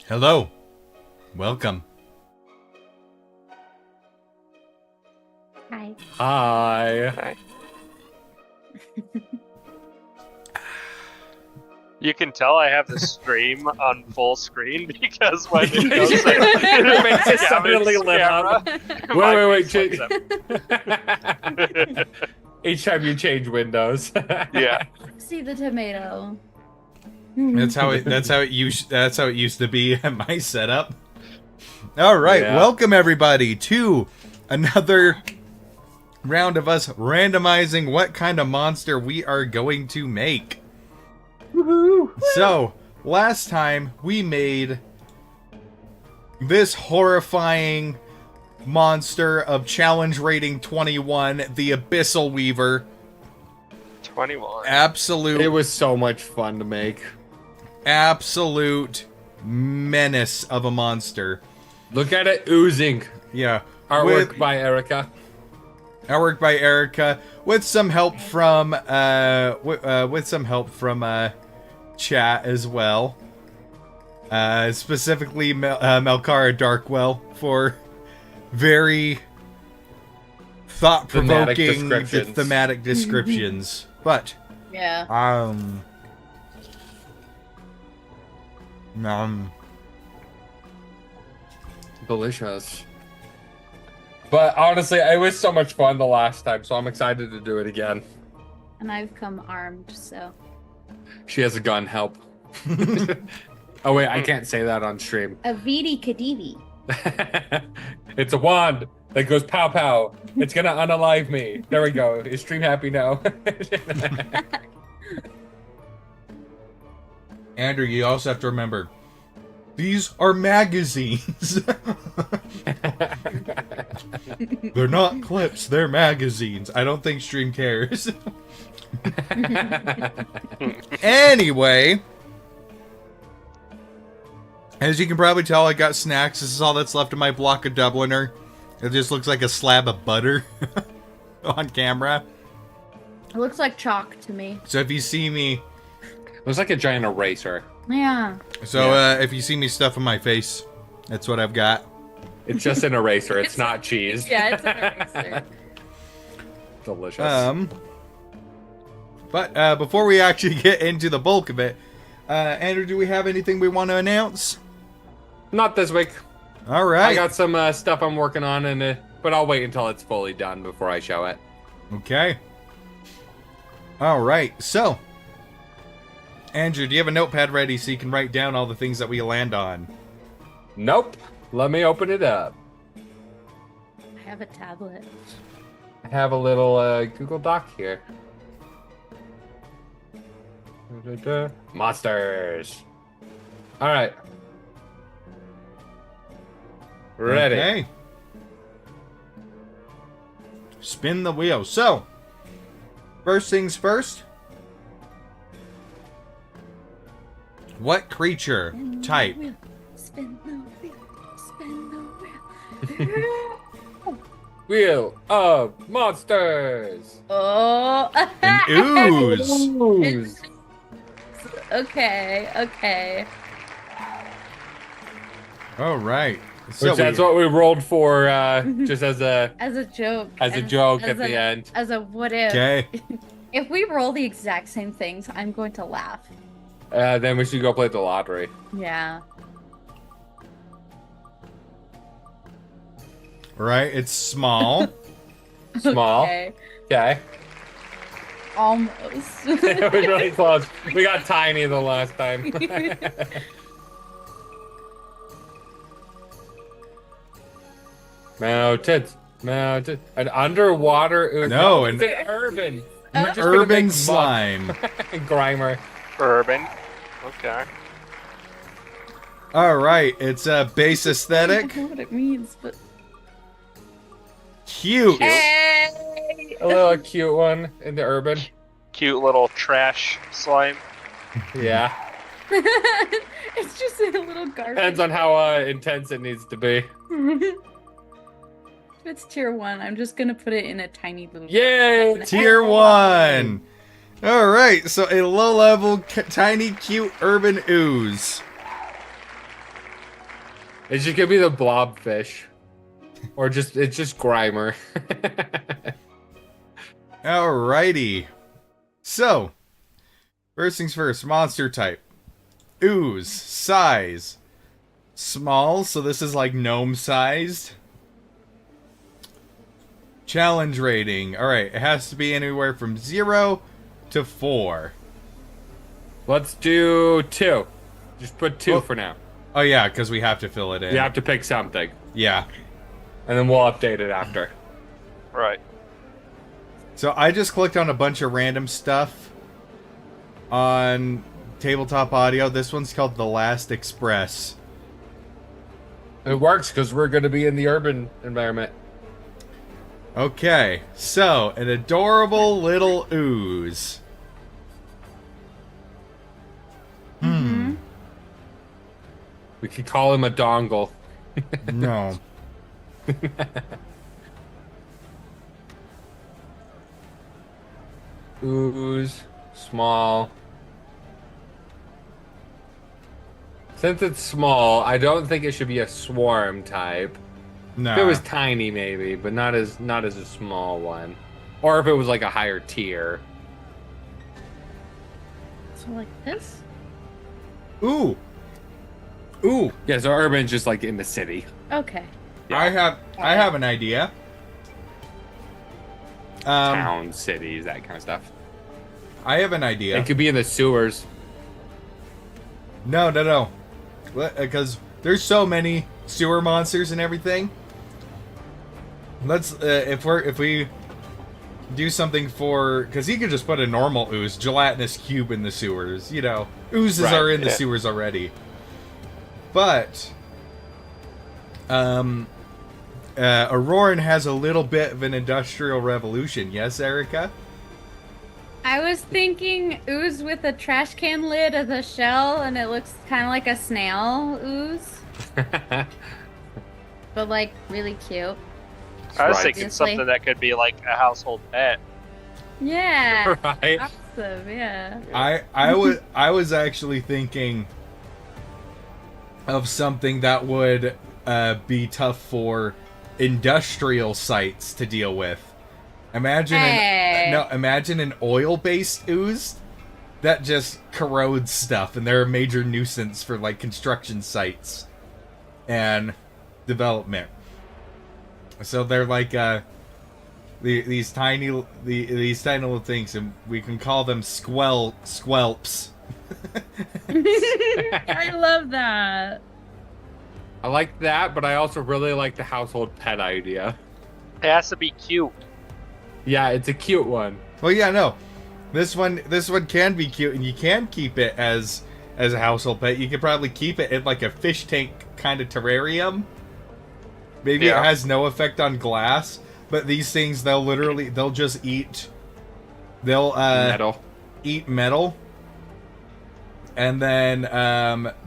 Hello. Welcome. Hi. Hi. You can tell I have the stream on full screen because when it goes it makes it suddenly lit up. Wait. Each time you change windows. Yeah. See the tomato. That's how it used to be at my setup. All right, Welcome everybody to another round of us randomizing what kind of monster we are going to make. Woohoo! So, last time we made this horrifying monster of challenge rating 21, the Abyssal Weaver. 21. Absolute. It was so much fun to make. Absolute menace of a monster. Look at it oozing. Yeah. Artwork by Erica. Artwork by Erica, with some help from chat as well. Specifically Melkara Darkwell for very thought-provoking thematic descriptions. But yeah. Delicious. But honestly, it was so much fun the last time, so I'm excited to do it again. And I've come armed, so. She has a gun, help. Oh wait, I can't say that on stream. A Vidi Kadivi. It's a wand that goes pow pow. It's gonna unalive me. There we go. Is stream happy now? Andrew, you also have to remember, these are magazines. They're not clips, they're magazines. I don't think stream cares. Anyway, as you can probably tell, I got snacks. This is all that's left of my block of Dubliner. It just looks like a slab of butter on camera. It looks like chalk to me. So if you see me... It looks like a giant eraser. Yeah. So if you see me stuffing my face, that's what I've got. It's just an eraser. It's not cheese. Yeah, it's an eraser. Delicious. But before we actually get into the bulk of it, Andrew, do we have anything we want to announce? Not this week. All right. I got some stuff I'm working on, but I'll wait until it's fully done before I show it. Okay. All right. So, Andrew, do you have a notepad ready so you can write down all the things that we land on? Nope. Let me open it up. I have a tablet. I have a little Google Doc here. Monsters. All right. Ready. Okay. Spin the wheel. So, first things first. What creature type? Spin the wheel. Spin the wheel. Wheel of Monsters. Oh. An ooze. Ooze. Okay. All right. Which that's what we rolled for, just as a As a joke. joke at the end. As a what if. Okay. If we roll the exact same things, I'm going to laugh. Then we should go play the lottery. Yeah. Right. It's small. Small. Okay. Okay. Almost. It was really close. We got tiny the last time. Mountains. An underwater ooze. No, it's an urban. An We're just gonna urban make mud. slime. Grimer. Urban. Okay. All right. It's a base I aesthetic. don't know what it means, but. Cute. Hey! A little cute one in the urban. Cute little trash slime. Yeah. It's just a little garbage. Depends on how intense it needs to be. If it's tier 1, I'm just gonna put it in a tiny little. Yay! Tier 1. All right. So a low-level, tiny, cute urban ooze. It's just gonna be the blobfish. Or it's just Grimer. Alrighty. So, first things first, monster type. Ooze, size. Small, so this is like gnome sized. Challenge rating. Alright, it has to be anywhere from 0 to 4. Let's do 2. Just put 2 Well- for now. Oh yeah, because we have to fill it in. You have to pick something. Yeah. And then we'll update it after. Right. So I just clicked on a bunch of random stuff on tabletop audio. This one's called The Last Express. It works because we're going to be in the urban environment. Okay, so an adorable little ooze. We could call him a dongle. No. Ooze, small. Since it's small, I don't think it should be a swarm type. No. If it was tiny, maybe, but not as a small one. Or if it was like a higher tier. So like this? Ooh. Ooh. Yeah, so urban's just like in the city. Okay. I have an idea. Town, cities, that kind of stuff. I have an idea. It could be in the sewers. No. Because there's so many sewer monsters and everything. Let's if we do something for, because he could just put a normal ooze, gelatinous cube in the sewers. You know, oozes Right, are in the yeah. sewers already. But Auroran has a little bit of an industrial revolution. Yes, Erica? I was thinking ooze with a trash can lid as a shell, and it looks kind of like a snail ooze, but like really cute. I was Right. thinking Obviously. something that could be like a household pet. Yeah. Right? Awesome. Yeah. I was actually thinking of something that would be tough for industrial sites to deal with. Imagine an oil-based ooze that just corrodes stuff, and they're a major nuisance for like construction sites and development. So they're like these tiny little things, and we can call them squelps. I love that. I like that, but I also really like the household pet idea. It has to be cute. Yeah, it's a cute one. Well, yeah, no, this one can be cute, and you can keep it as a household pet. You could probably keep it in like a fish tank kind of terrarium. Maybe Yeah. it has no effect on glass, but these things they'll just eat. They'll Metal. eat metal, and then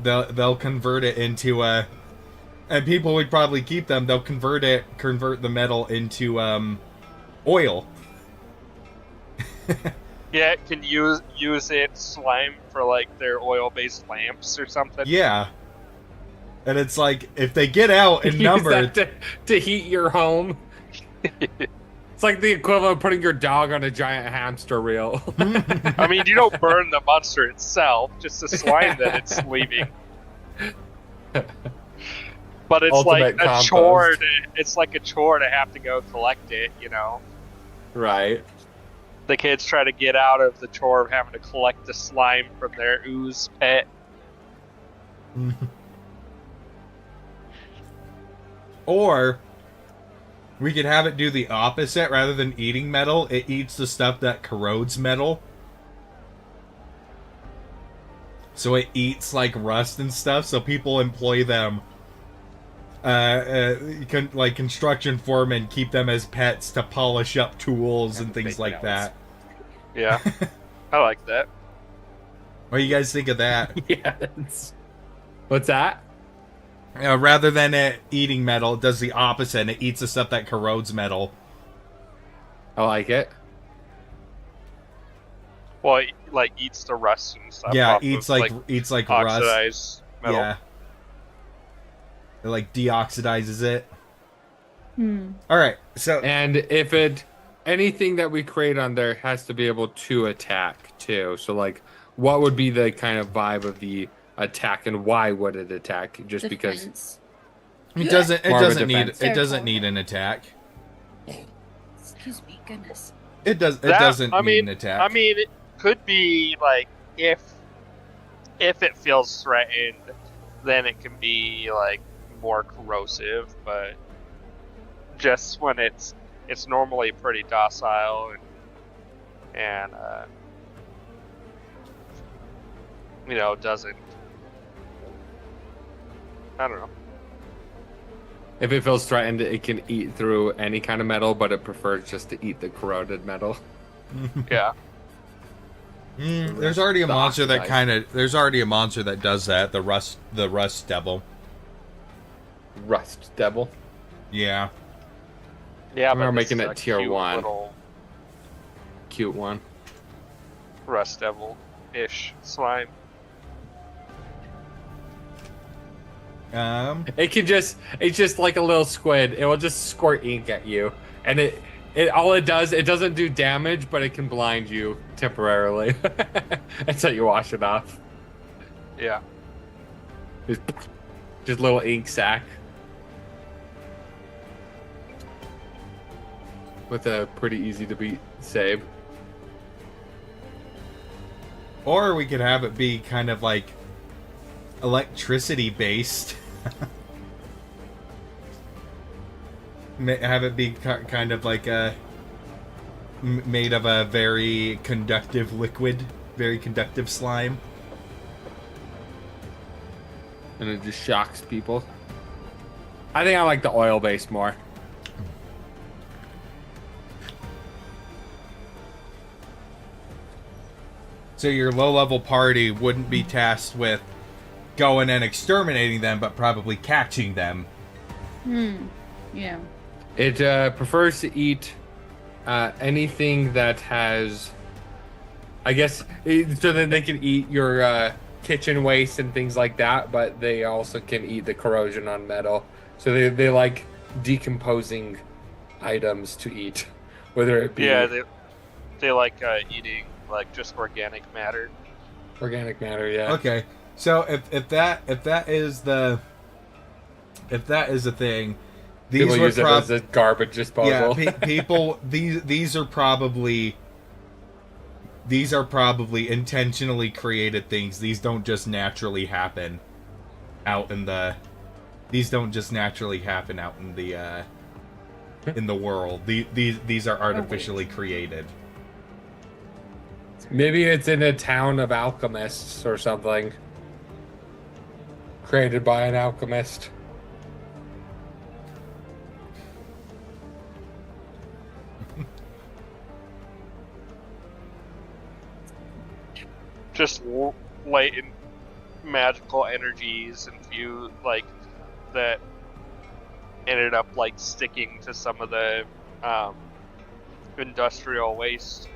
they'll convert it into a And people would probably keep them. They'll convert the metal into oil. Yeah, can use it slime for like their oil-based lamps or something. Yeah. And it's like if they get out in number Use that to heat your home. It's like the equivalent of putting your dog on a giant hamster wheel. I mean, you don't burn the monster itself, just the slime that it's leaving. But it's Ultimate like a compost. chore. It's like a chore to have to go collect it. Right. The kids try to get out of the chore of having to collect the slime from their ooze pet. Or we could have it do the opposite. Rather than eating metal, it eats the stuff that corrodes metal. So it eats like rust and stuff, so people employ them like construction foremen, keep them as pets to polish up tools and things like that. Yeah, I like that. What do you guys think of that? Yes. What's that? Rather than it eating metal, it does the opposite, and it eats the stuff that corrodes metal. I like it. Well, it, like eats the rust and stuff. Yeah, off eats of, like rust. oxidized metal. Yeah. It like deoxidizes it. Hmm. Alright, so And if anything that we create on there has to be able to attack too. So like, what would be the kind of vibe of the attack, and why would it attack? Just because Defense. it doesn't More of a need defense. an attack. Excuse me, goodness. It doesn't need an attack. I mean, it could be like if it feels threatened, then it can be like more corrosive. But just when it's normally pretty docile and doesn't. I don't know. if it feels threatened, it can eat through any kind of metal, but it prefers just to eat the corroded metal. Yeah. There's already a monster that does that. The rust devil. Rust Devil. Yeah. Yeah, We're but making this it is a tier cute 1. little Cute one. Rust Devil-ish slime. It's just like a little squid. It will just squirt ink at you, and it all it does, it doesn't do damage, but it can blind you temporarily until you wash it off. Yeah. Just little ink sac with a pretty easy to beat save. Or we could have it be kind of like electricity based. Have it be kind of like made of a very conductive liquid, very conductive slime. And it just shocks people. I think I like the oil base more. So your low-level party wouldn't be tasked with going and exterminating them, but probably catching them. Yeah. It prefers to eat anything that has, I guess, so then they can eat your kitchen waste and things like that, but they also can eat the corrosion on metal. So they like decomposing items to eat, whether it be they like eating like just organic matter. organic matter. Yeah. Okay, so if that is the thing, these People use it as a garbage disposal. Yeah, people. These are probably intentionally created things. These don't just naturally happen out in the. These don't just naturally happen out in the world. These are artificially created. Maybe it's in a town of alchemists or something. Created by an alchemist. Just latent magical energies infused, like that ended up like sticking to some of the industrial waste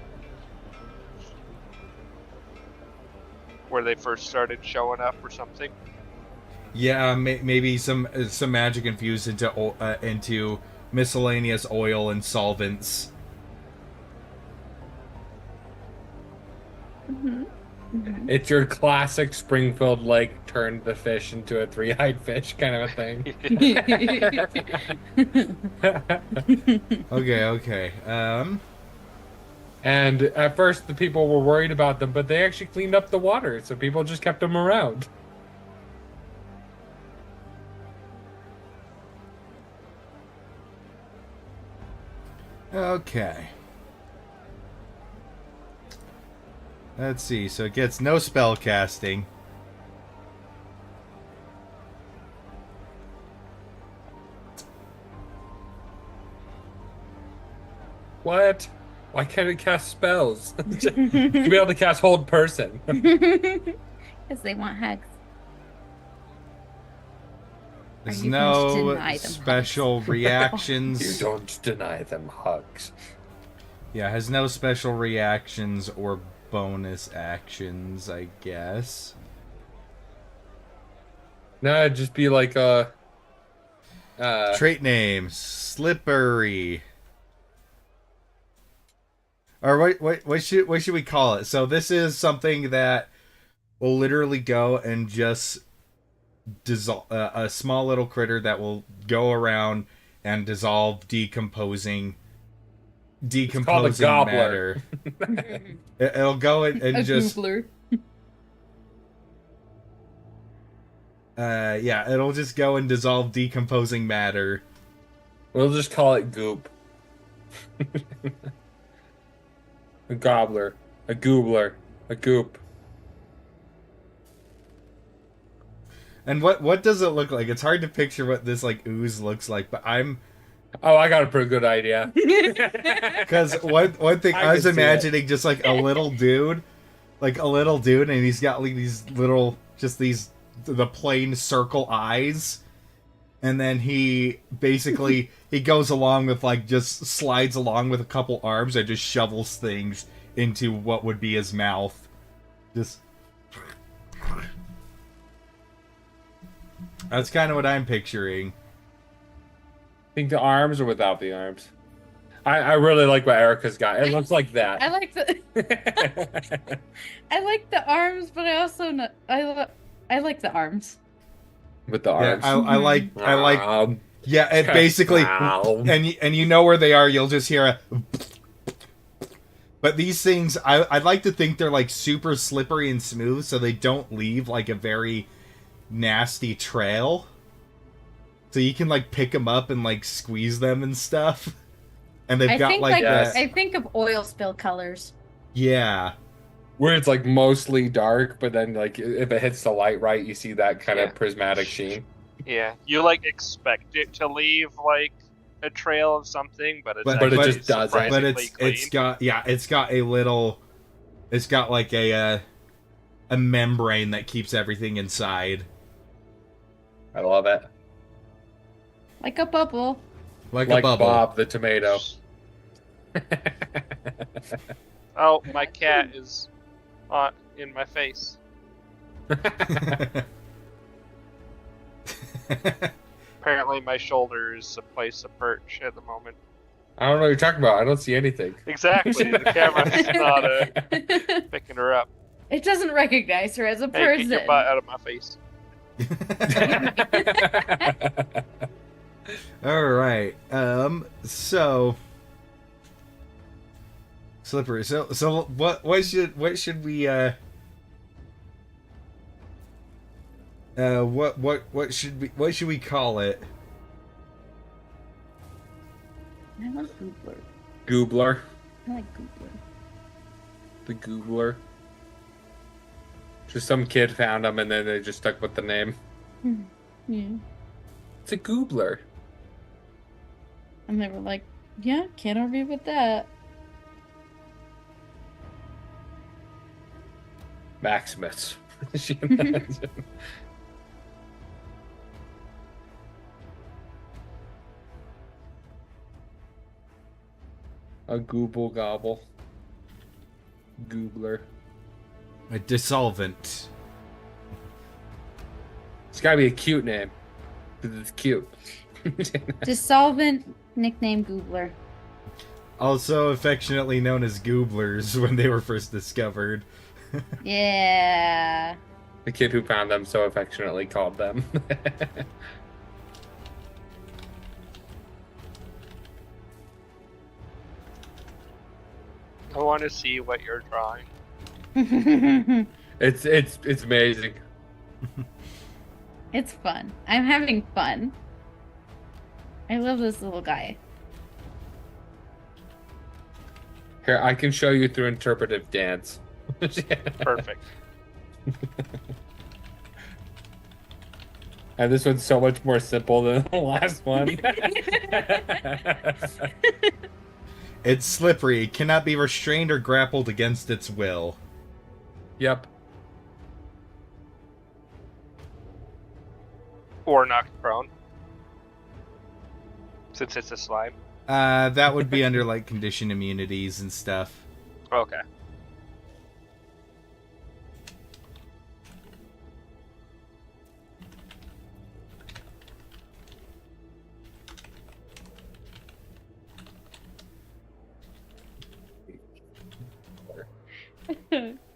where they first started showing up or something. Yeah, maybe some magic infused into miscellaneous oil and solvents. Mm-hmm. Mm-hmm. It's your classic Springfield Lake turned the fish into a three-eyed fish kind of a thing. Okay. And at first the people were worried about them, but they actually cleaned up the water, so people just kept them around. Okay. Let's see. So it gets no spell casting. What? Why can't it cast spells? To be able to cast Hold Person. Because they want hugs. There's you going to no deny them special You reactions. don't deny them hugs. Yeah, has no special reactions or bonus actions, I guess. No, it'd just be like a... Trait name, Slippery. Or what should we call it? So this is something that will literally go and just dissolve a small little critter that will go around and dissolve decomposing gobbler. matter. It'll go and just goobler. yeah, it'll just go and dissolve decomposing matter. We'll just call it Goop. A gobbler. A goobler. A goop. And what does it look like? It's hard to picture what this like ooze looks like, but Oh, I got a pretty good idea. because one thing I was can see imagining just like a little dude, and he's got like these little the plain circle eyes, and then he basically he goes along with like just slides along with a couple arms and just shovels things into what would be his mouth. Just that's kind of what I'm picturing. Think the arms or without the arms? I really like what Erica's got. It looks like that. I like the I like the arms, but I also I like the arms. With the Yeah, arms. I like. Yeah, it basically, and you know where they are. You'll just hear a. But these things, I'd like to think they're like super slippery and smooth, so they don't leave like a very nasty trail. So you can like pick them up and like squeeze them and stuff. And they've got like that. I think of oil spill colors. Yeah. Where it's like mostly dark, but then like if it hits the light right, you see that kind of prismatic sheen. Yeah, you like expect it to leave like a trail of something, but it just doesn't. But it's got like a membrane that keeps everything inside. I love it. Like a bubble. Like a bubble. Bob the tomato. Oh, my cat is in my face. Apparently my shoulder is a place of perch at the moment. I don't know what you're talking about. I don't see anything. Exactly. The camera's not picking her up. It doesn't recognize her as a Hey, person. get your butt out of my face. All right. So slippery. So what should we what should we call it? I like Goobler. Goobler. I like Goobler. The Goobler. Just some kid found them and then they just stuck with the name. Yeah. It's a Goobler. And they were like, yeah, can't argue with that. Maximus. She imagine. A gooble gobble. Goobler. A dissolvent. It's gotta be a cute name. Because it's cute. Dissolvent, nickname Goobler. Also affectionately known as gooblers when they were first discovered. Yeah. The kid who found them so affectionately called them. I want to see what you're drawing. It's amazing. It's fun. I'm having fun. I love this little guy. Here, I can show you through interpretive dance. Perfect. And this one's so much more simple than the last one. It's slippery, cannot be restrained or grappled against its will. Yep. Or knocked prone. Since it's a slime. That would be under, like, condition immunities and stuff. Okay.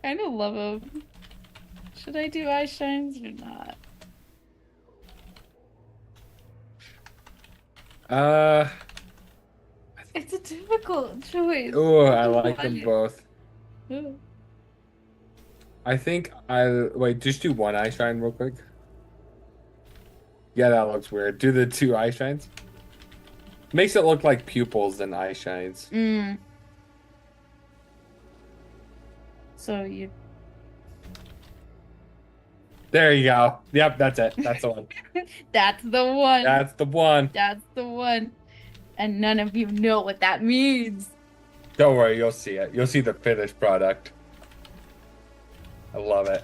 Kind of love him. Should I do eye shines or not? It's a difficult choice. Oh, I like them One. both. Ooh. I think wait, just do one eye shine real quick. Yeah, that looks weird. Do the two eye shines. Makes it look like pupils than eye shines. Mm. So you. There you go. Yep, that's it. That's the one. That's the one. That's the one. That's the one. And none of you know what that means. Don't worry, you'll see it. You'll see the finished product. I love it.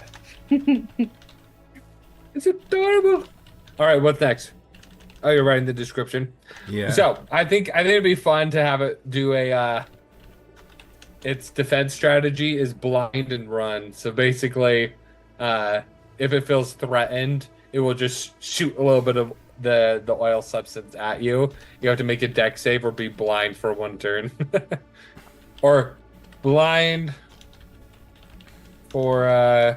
It's adorable. All right, what's next? Oh, you're writing the description. Yeah. So I think it'd be fun to have it do a. Its defense strategy is blind and run. So basically, if it feels threatened, it will just shoot a little bit of the oil substance at you. You have to make a deck save or be blind for one turn, or blind for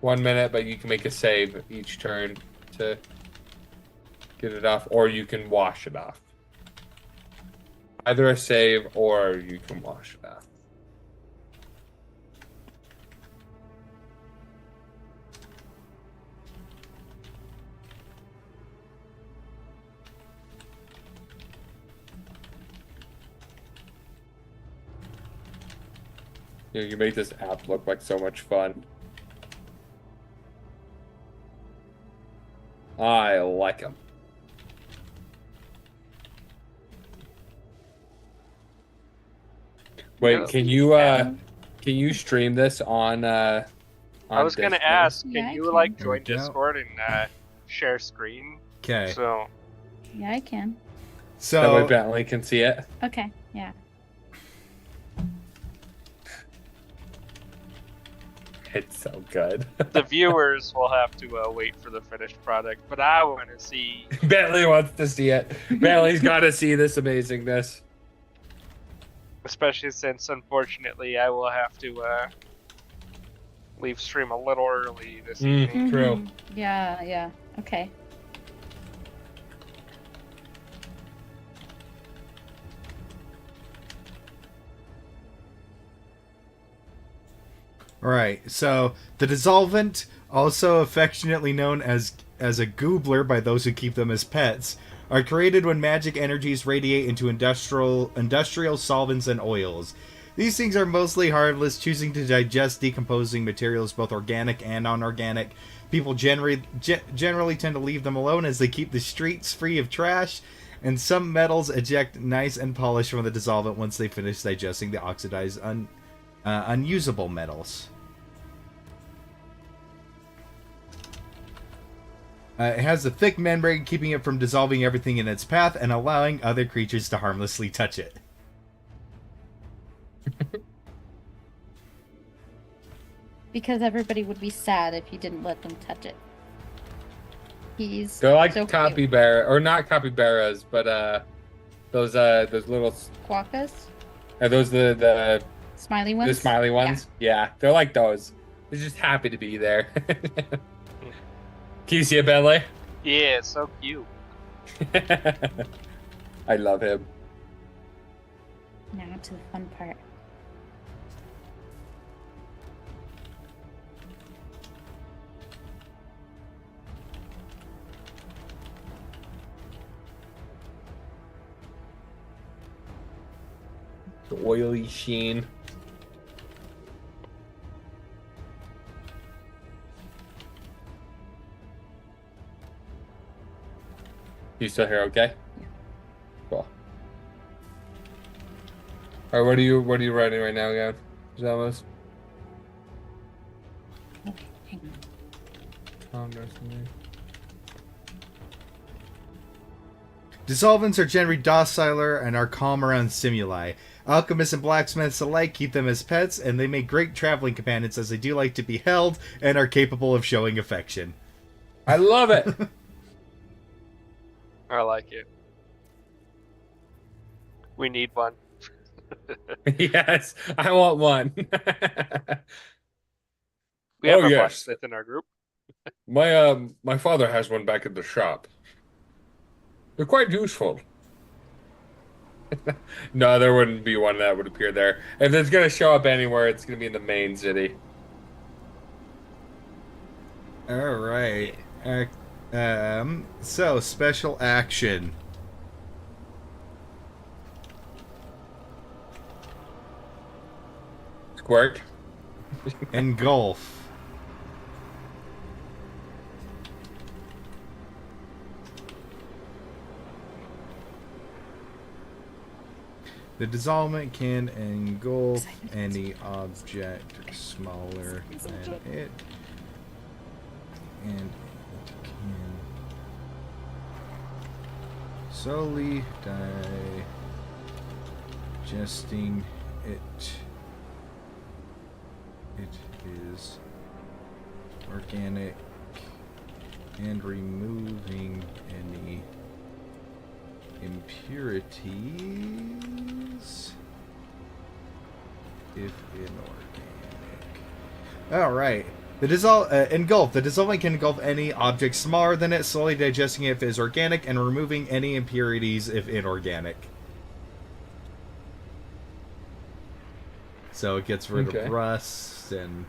1 minute, but you can make a save each turn to get it off, or you can wash it off. Either a save or you can wash it off. You know, you make this app look like so much fun. I like them. Wait, Yeah. can you stream this on I was gonna Discord? ask, Yeah, can I you can. like There we join go. Discord and share screen? Okay. So Yeah, I can. That way So, Bentley can see it. Okay, yeah. It's so good. the viewers will have to wait for the finished product, but I want to see. Bentley wants to see it. Bentley's got to see this amazingness. Especially since, unfortunately, I will have to leave stream a little early this evening. True. Mhm. Yeah. Okay. alright, so the dissolvent, also affectionately known as a goobler by those who keep them as pets, are created when magic energies radiate into industrial solvents and oils. These things are mostly harmless, choosing to digest decomposing materials, both organic and non-organic. People generally tend to leave them alone as they keep the streets free of trash, and some metals eject nice and polished from the dissolvent once they finish digesting the oxidized, unusable metals. It has a thick membrane, keeping it from dissolving everything in its path and allowing other creatures to harmlessly touch it. because everybody would be sad if you didn't let them touch it. He's They're like so cute. capybara, or not capybaras, but those little. Quokkas? Are those the Smiley ones? the smiley ones? Yeah, they're like those. They're just happy to be there. Can you see it, Bentley? Yeah, it's so cute. I love him. Now to the fun part. The oily sheen. You still here? Okay. Yeah. Cool. All right. What are you writing right now, again? Zamos? Okay, hang on. Dissolvents are generally dociler and are calm around stimuli. Alchemists and blacksmiths alike keep them as pets, and they make great traveling companions as they do like to be held and are capable of showing affection. I love it. I like it. We need one. Yes, I want one. We have Oh, a yes. blacksmith in our group. My father has one back at the shop. They're quite useful. No, there wouldn't be one that would appear there. If it's gonna show up anywhere, it's gonna be in the main city. All right. So special action. Squirt. Engulf. The dissolvent can engulf any object smaller than it, and it can slowly digesting it. It is organic and removing any impurities if inorganic. All right. Engulf. The dissolvent can engulf any object smaller than it, slowly digesting it if it is organic and removing any impurities if inorganic. So it gets rid of rust and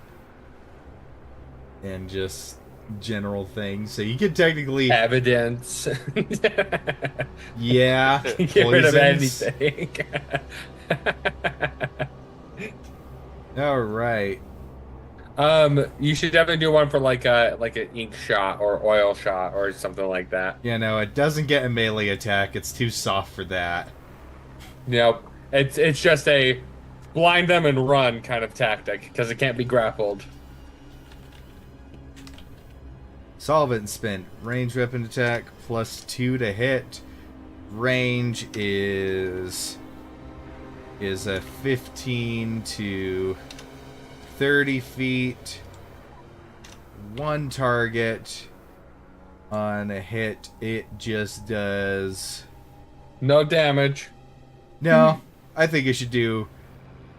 just general things. So you could technically Evidence. yeah, Get rid of poisons. anything. All right. You should definitely do one for like an ink shot or oil shot or something like that. Yeah, no, it doesn't get a melee attack. It's too soft for that. Yep. It's just a blind them and run kind of tactic because it can't be grappled. Solvent spent. Range weapon attack +2 to hit. Range is a 15 to 30 feet. One target. On a hit, it just does No damage. no. I think it should do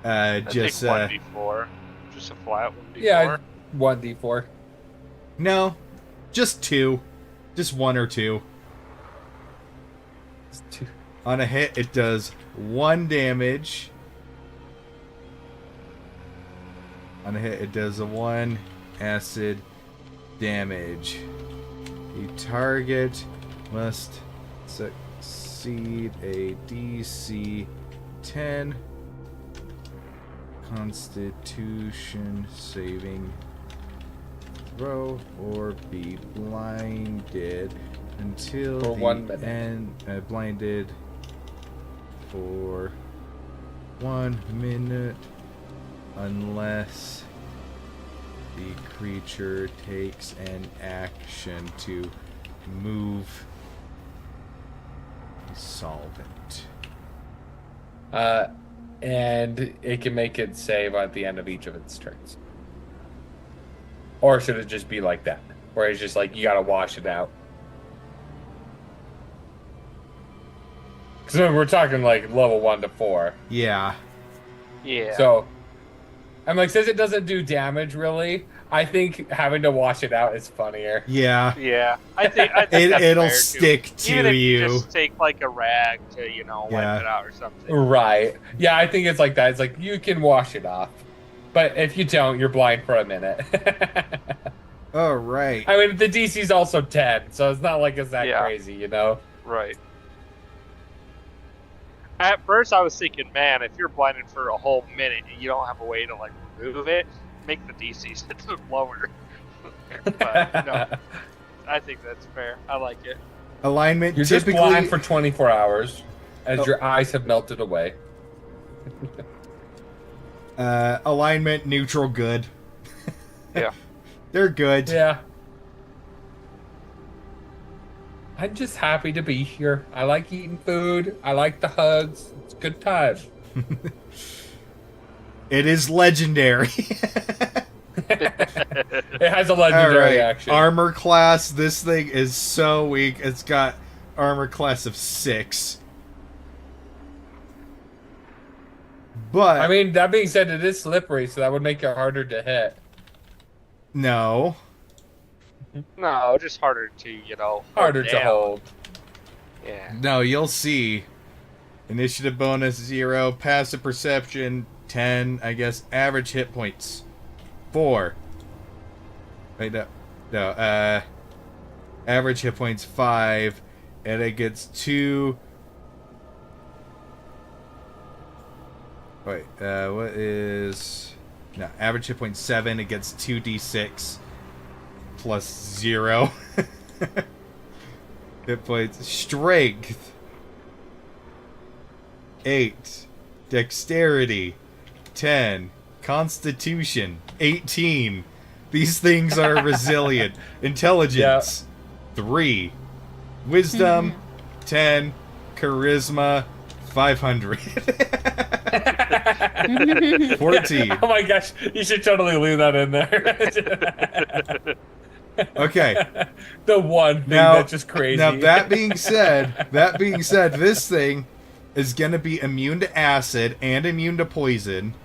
I just think 1d4. Just a flat 1d4. Yeah, 1d4. no, just 2, just 1 or 2. It's two. On a hit, it does 1 damage. On a hit, it does a 1 acid damage. The target must succeed a DC 10 Constitution saving throw or be blinded until For the 1 minute. end. Blinded for 1 minute unless the creature takes an action to move the solvent. And it can make it save at the end of each of its turns. Or should it just be like that? Where it's just like, you gotta wash it out? Because we're talking like level 1 to 4. Yeah. Yeah. So, I'm like, since it doesn't do damage really, I think having to wash it out is funnier. Yeah. Yeah, I think that's It'll fair, too. stick to Even if you you. just take like a rag to, wipe Yeah. it out or something. Right. Yeah, I think it's like that. It's like, you can wash it off. But if you don't, you're blind for a minute. All right. I mean, the DC's also 10, so it's not like it's that Yeah. crazy, you know? Right. At first, I was thinking, man, if you're blinded for a whole minute and you don't have a way to like remove it, make the DC lower. But no, I think that's fair. I like it. Alignment You're just typically blind for 24 hours as your eyes have melted away. alignment neutral good. Yeah. They're good. Yeah. I'm just happy to be here. I like eating food. I like the hugs. It's a good time. It is legendary. It has a legendary action. Armor class, this thing is so weak. It's got armor class of 6. But I mean, that being said, it is slippery, so that would make it harder to hit. no. No, just harder to, Harder to down. hold. Yeah. No, you'll see. Initiative bonus 0, passive perception 10, I guess. Average hit points 4. Wait, no. Average hit points 5, and it gets 2. Wait, what is... No, average hit points 7, it gets 2d6 plus 0. Hit points. Strength 8. Dexterity 10. Constitution 18. These things are resilient. Intelligence 3. Wisdom 10. Charisma 500. 14. Oh my gosh, you should totally leave that in there. Okay. The one thing Now, that's just crazy. Now that being said, this thing is gonna be immune to acid and immune to poison.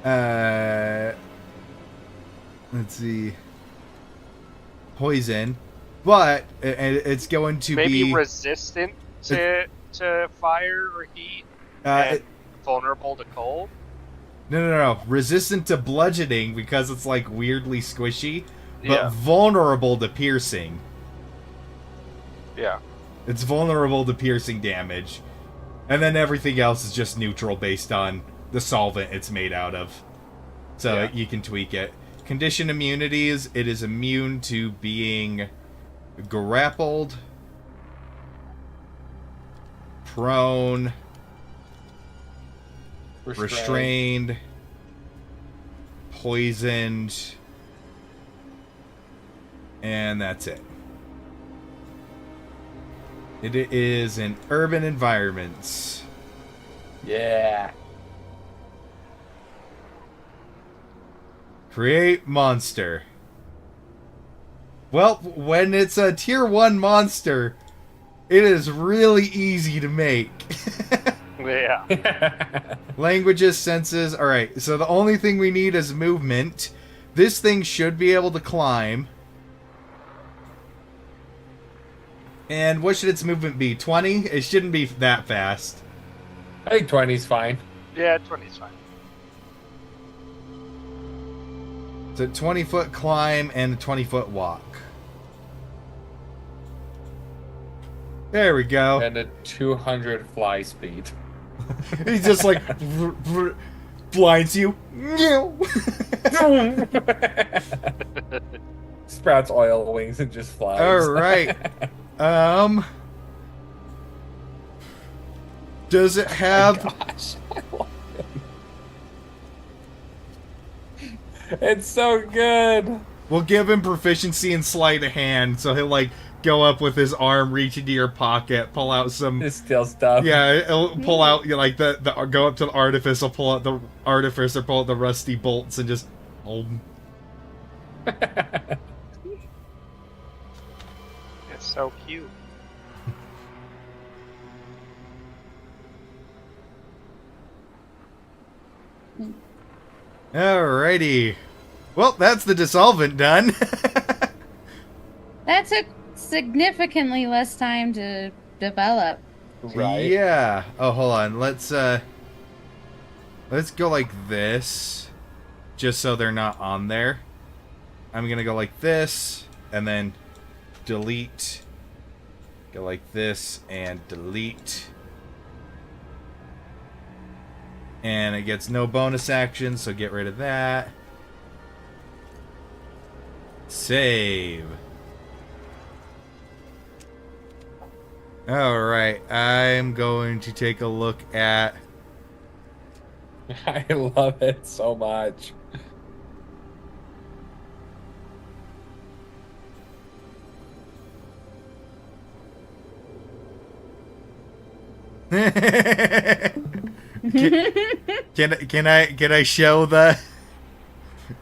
Let's see. Poison, but it's going to Maybe be resistant to fire or heat, and vulnerable to cold. No. Resistant to bludgeoning because it's like weirdly squishy, but Yeah. vulnerable to piercing. Yeah. It's vulnerable to piercing damage. And then everything else is just neutral based on the solvent it's made out of. So Yeah. you can tweak it. Condition immunities, it is immune to being grappled, prone, restrained, poisoned, and that's it. It is in urban environments. Yeah. Create monster. Well, when it's a tier 1 monster, it is really easy to make. Yeah. Languages, senses. Alright, so the only thing we need is movement. This thing should be able to climb. And what should its movement be? 20? It shouldn't be that fast. I think 20's fine. Yeah, 20's fine. It's a 20-foot climb and a 20-foot walk. There we go. And a 200 fly speed. He's just like blinds you. Sprouts oil wings and just flies. All right. Does it have? Gosh, I love him. It's so good. We'll give him proficiency in sleight of hand, so he'll like go up with his arm, reach into your pocket, pull out some. It's still stuff. Yeah, it'll pull out like the go up to the artifice, will pull out the artifice or pull out the rusty bolts and just. It's so cute. Alrighty. Well, that's the dissolvent done. That took significantly less time to develop. Right. Yeah. Oh, hold on. Let's go like this, just so they're not on there. I'm gonna go like this, and then delete. Go like this and delete. And it gets no bonus action, so get rid of that. Save. Alright, I'm going to take a look at... I love it so much.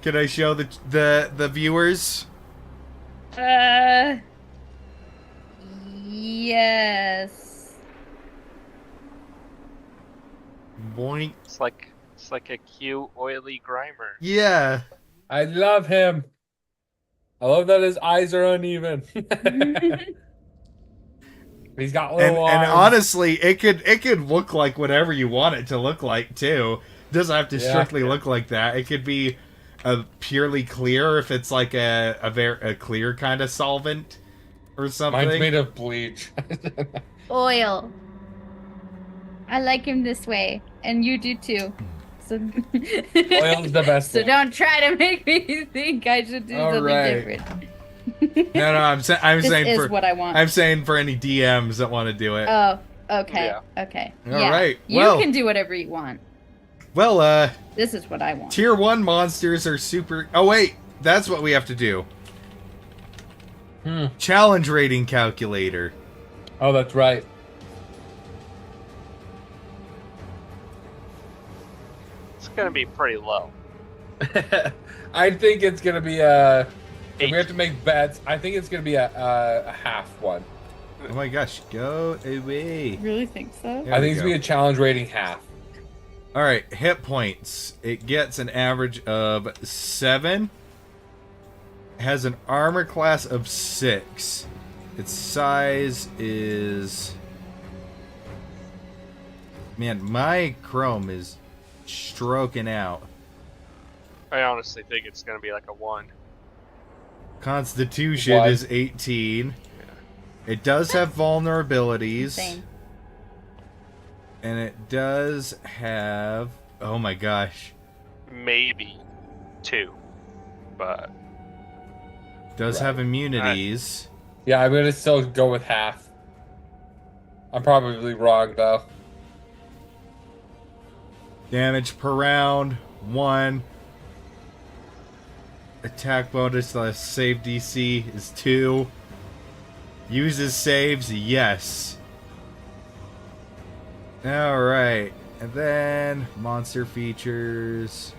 Can I show the the viewers? Yes. Boink. It's like a cute oily Grimer. Yeah. I love him. I love that his eyes are uneven. He's got little And arms. honestly, it could look like whatever you want it to look like too. It doesn't have to strictly look like that. It could be a purely clear if it's like a clear kind of solvent or something. Mine's made of bleach. Oil. I like him this way, and you do too. So Oil's the best So thing. don't try to make me think I should do something different. No, I'm saying This for is what I want. I'm saying for any DMs that want to do it. Oh, okay. Yeah. Okay. All yeah. right, You well- can do whatever you want. Well, This is what I want. Tier 1 monsters are super... Oh, wait. That's what we have to do. Challenge rating calculator. Oh, that's right. It's gonna be pretty low. I think it's gonna be a. Eight. We have to make bets. I think it's gonna be a half one. Oh my gosh. Go away. Really think so? There I we think it's go. gonna be a challenge rating half. Alright, hit points. It gets an average of 7. Has an armor class of 6. Its size is... Man, my Chrome is stroking out. I honestly think it's gonna be like a 1. Constitution What? is 18. It does have vulnerabilities. Insane. And it does have... Oh my gosh. Maybe 2. But Does have immunities. Yeah, I'm gonna still go with half. I'm probably wrong though. Damage per round, 1. Attack bonus less save DC is 2. Uses saves, yes. Alright. And then monster features.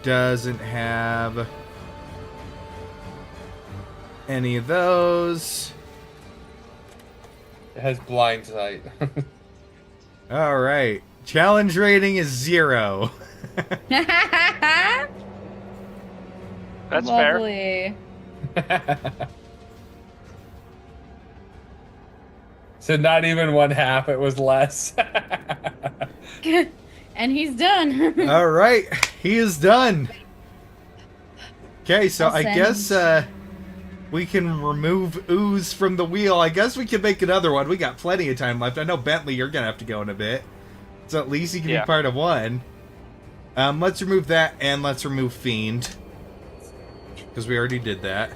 Doesn't have any of those. It has blind sight. Alright. Challenge rating is 0. that's fair. Lovely. So not even one half. It was less. And he's done. Alright. He is done. Okay, so I'll I send- guess we can remove Ooze from the wheel. I guess we can make another one. We got plenty of time left. I know, Bentley, you're going to have to go in a bit. So at least he can Yeah. be part of one. Let's remove that, and let's remove Fiend. Because we already did that.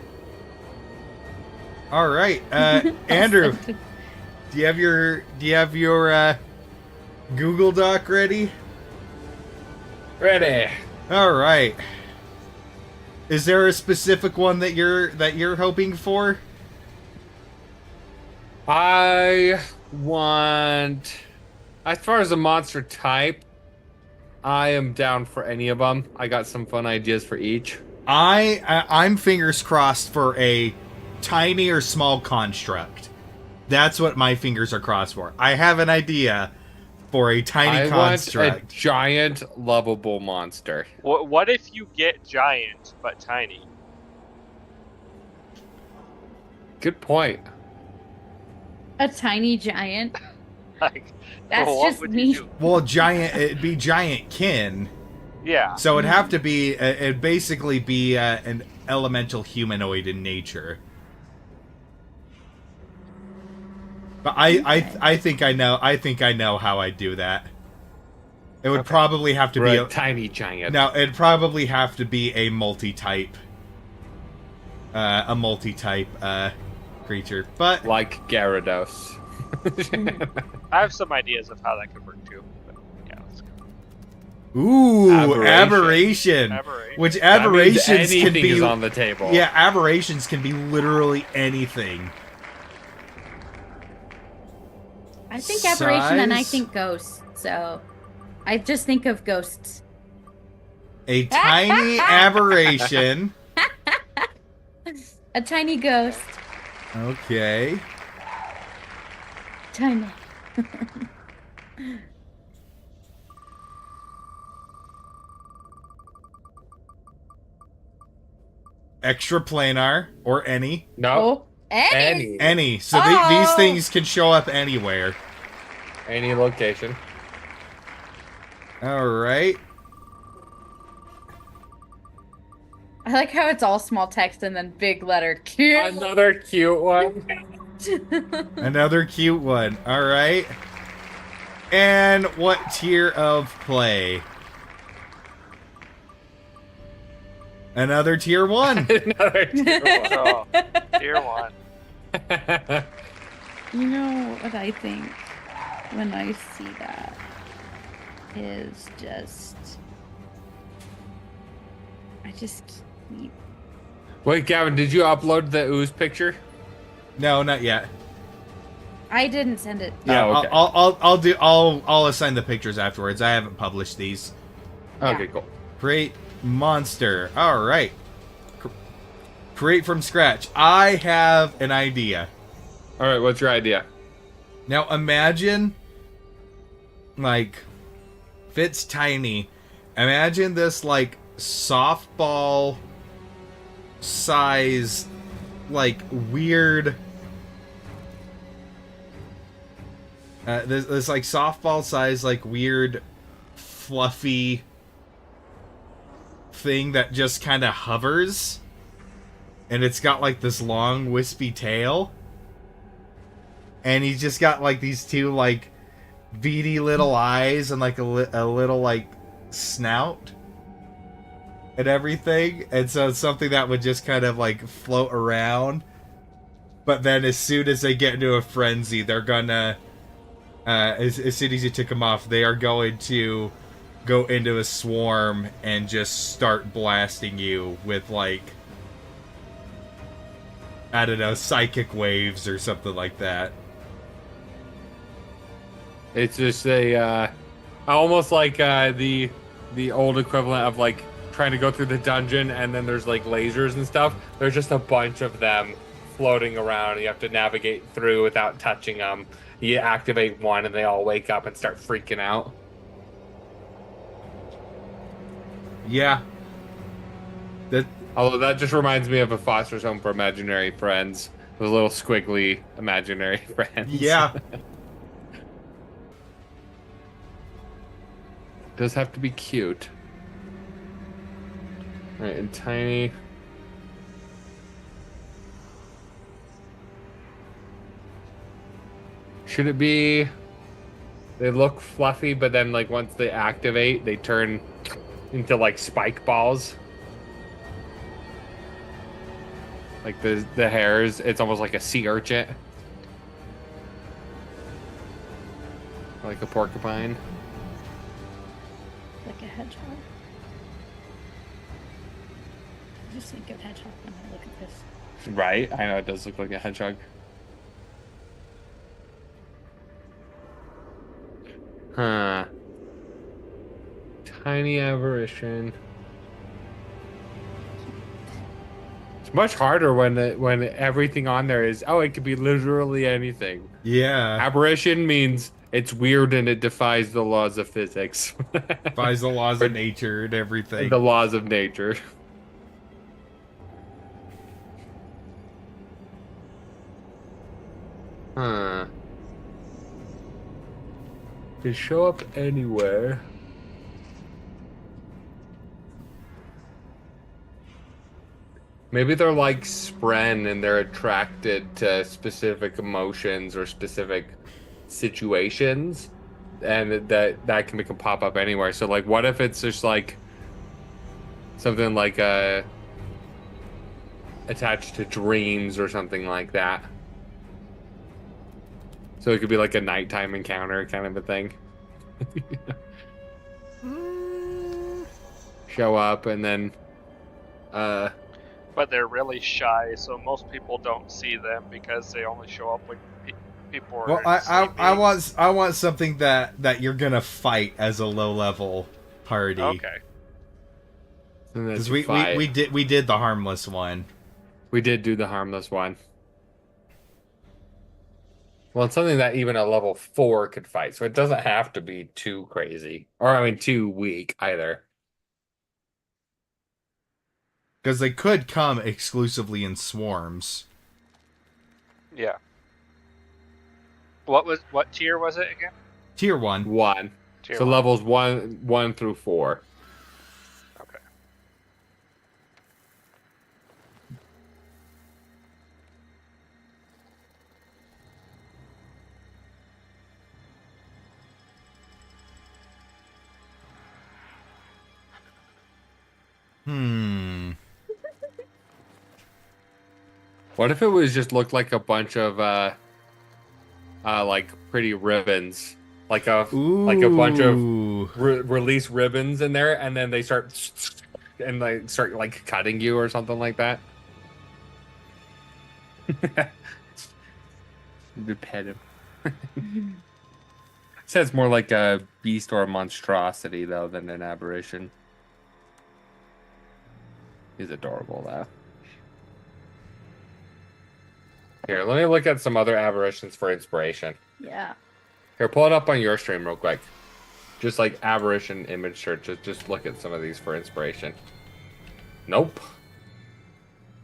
Alright, Andrew, do you have your Google Doc ready? Ready. Alright. Is there a specific one that you're hoping for? I want, as far as a monster type, I am down for any of them. I got some fun ideas for each. I'm fingers crossed for a tiny or small construct. That's what my fingers are crossed for. I have an idea for a tiny construct. Want a giant, lovable monster. What if you get giant but tiny? Good point. A tiny giant. Like, That's what just would me. you do? Well, it'd be giant kin. Yeah. So it'd have to be, it'd basically be an elemental humanoid in nature. But I think I know how I do that. It would probably have to be a tiny giant. No, it'd probably have to be a multi-type. Creature, but like Gyarados. I have some ideas of how that could work too. But yeah, let's go. Ooh, Aberration. aberration. Which aberrations can be is on the table. Yeah, aberrations can be literally anything. I think aberration and I Size? think ghost. So I just think of ghosts. A tiny aberration. A tiny ghost. Okay. Tiny. Oh. Extraplanar or any. No. Oh, any. Any. So Oh. these things can show up anywhere. Any location. All right. I like how it's all small text and then big letter Q. Another cute one. Another cute one. All right. And what tier of play? Another tier 1. Another cute one. So, tier 1. You know what I think when I see that is just I just keep Wait, Gavin, did you upload the ooze picture? No, not yet. I didn't send it. Yeah, Oh, okay. I'll assign the pictures afterwards. I haven't published these. Okay, cool. Create monster. All right. Create from scratch. I have an idea. All right, what's your idea? Now imagine, like, Fit's tiny. Imagine this, like, softball size, like, weird. This like softball size, like, weird, fluffy thing that just kind of hovers, and it's got like this long wispy tail, and he's just got like these two like beady little eyes and like a little like snout and everything, and so it's something that would just kind of like float around, but then as soon as they get into a frenzy, they're gonna as soon as you took them off, they are going to go into a swarm and just start blasting you with, like, I don't know, psychic waves or something like that. It's just a almost like the old equivalent of like trying to go through the dungeon and then there's like lasers and stuff. There's just a bunch of them floating around. You have to navigate through without touching them. You activate one and they all wake up and start freaking out. Yeah. Although that just reminds me of a foster home for imaginary friends. Those little squiggly imaginary friends. Yeah. Does have to be cute. Alright, and tiny. Should it be... They look fluffy, but then like once they activate, they turn into like spike balls. Like the hairs, it's almost like a sea urchin. Like a porcupine. Like a hedgehog. just think of hedgehog when I look at this. Right? I know it does look like a hedgehog. Huh. Tiny aberration. It's much harder when everything on there is, oh, it could be literally anything. Yeah. Aberration means it's weird and it defies the laws of physics. Defies the laws of nature and everything. The laws of nature. Huh. They show up anywhere. Maybe they're like Spren and they're attracted to specific emotions or specific situations, and that can become pop up anywhere. So like, what if it's just like something like attached to dreams or something like that? So it could be like a nighttime encounter kind of a thing. Show up and then but they're really shy, so most people don't see them because they only show up when people are Well, I want something that you're gonna fight as a low level party. Okay. Because we did the harmless one. We did do the harmless one. Well, it's something that even a level 4 could fight, so it doesn't have to be too crazy. Or, I mean, too weak, either. Because they could come exclusively in swarms. Yeah. What tier was it again? Tier 1. 1. Tier So 1. levels 1 through 4. Okay. What if it was just looked like a bunch of like pretty ribbons, like a bunch of release ribbons in there, and then they start like cutting you or something like that. Repetitive. Sounds more like a beast or a monstrosity though than an aberration. He's adorable though. Here, let me look at some other aberrations for inspiration. Yeah. Here, pull it up on your stream real quick. Just like aberration image search. Just look at some of these for inspiration. Nope.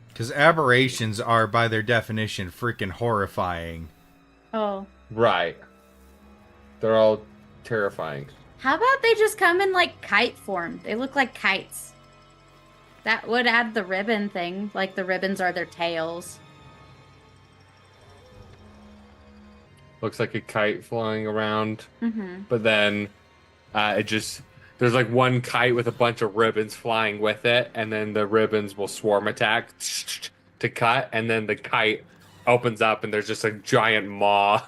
Because aberrations are, by their definition, freaking horrifying. Oh. Right. They're all terrifying. How about they just come in like kite form? They look like kites. That would add the ribbon thing. Like the ribbons are their tails. Looks like a kite flying around. Mm-hmm. But then there's like one kite with a bunch of ribbons flying with it, and then the ribbons will swarm attack to cut, and then the kite opens up and there's just a giant maw.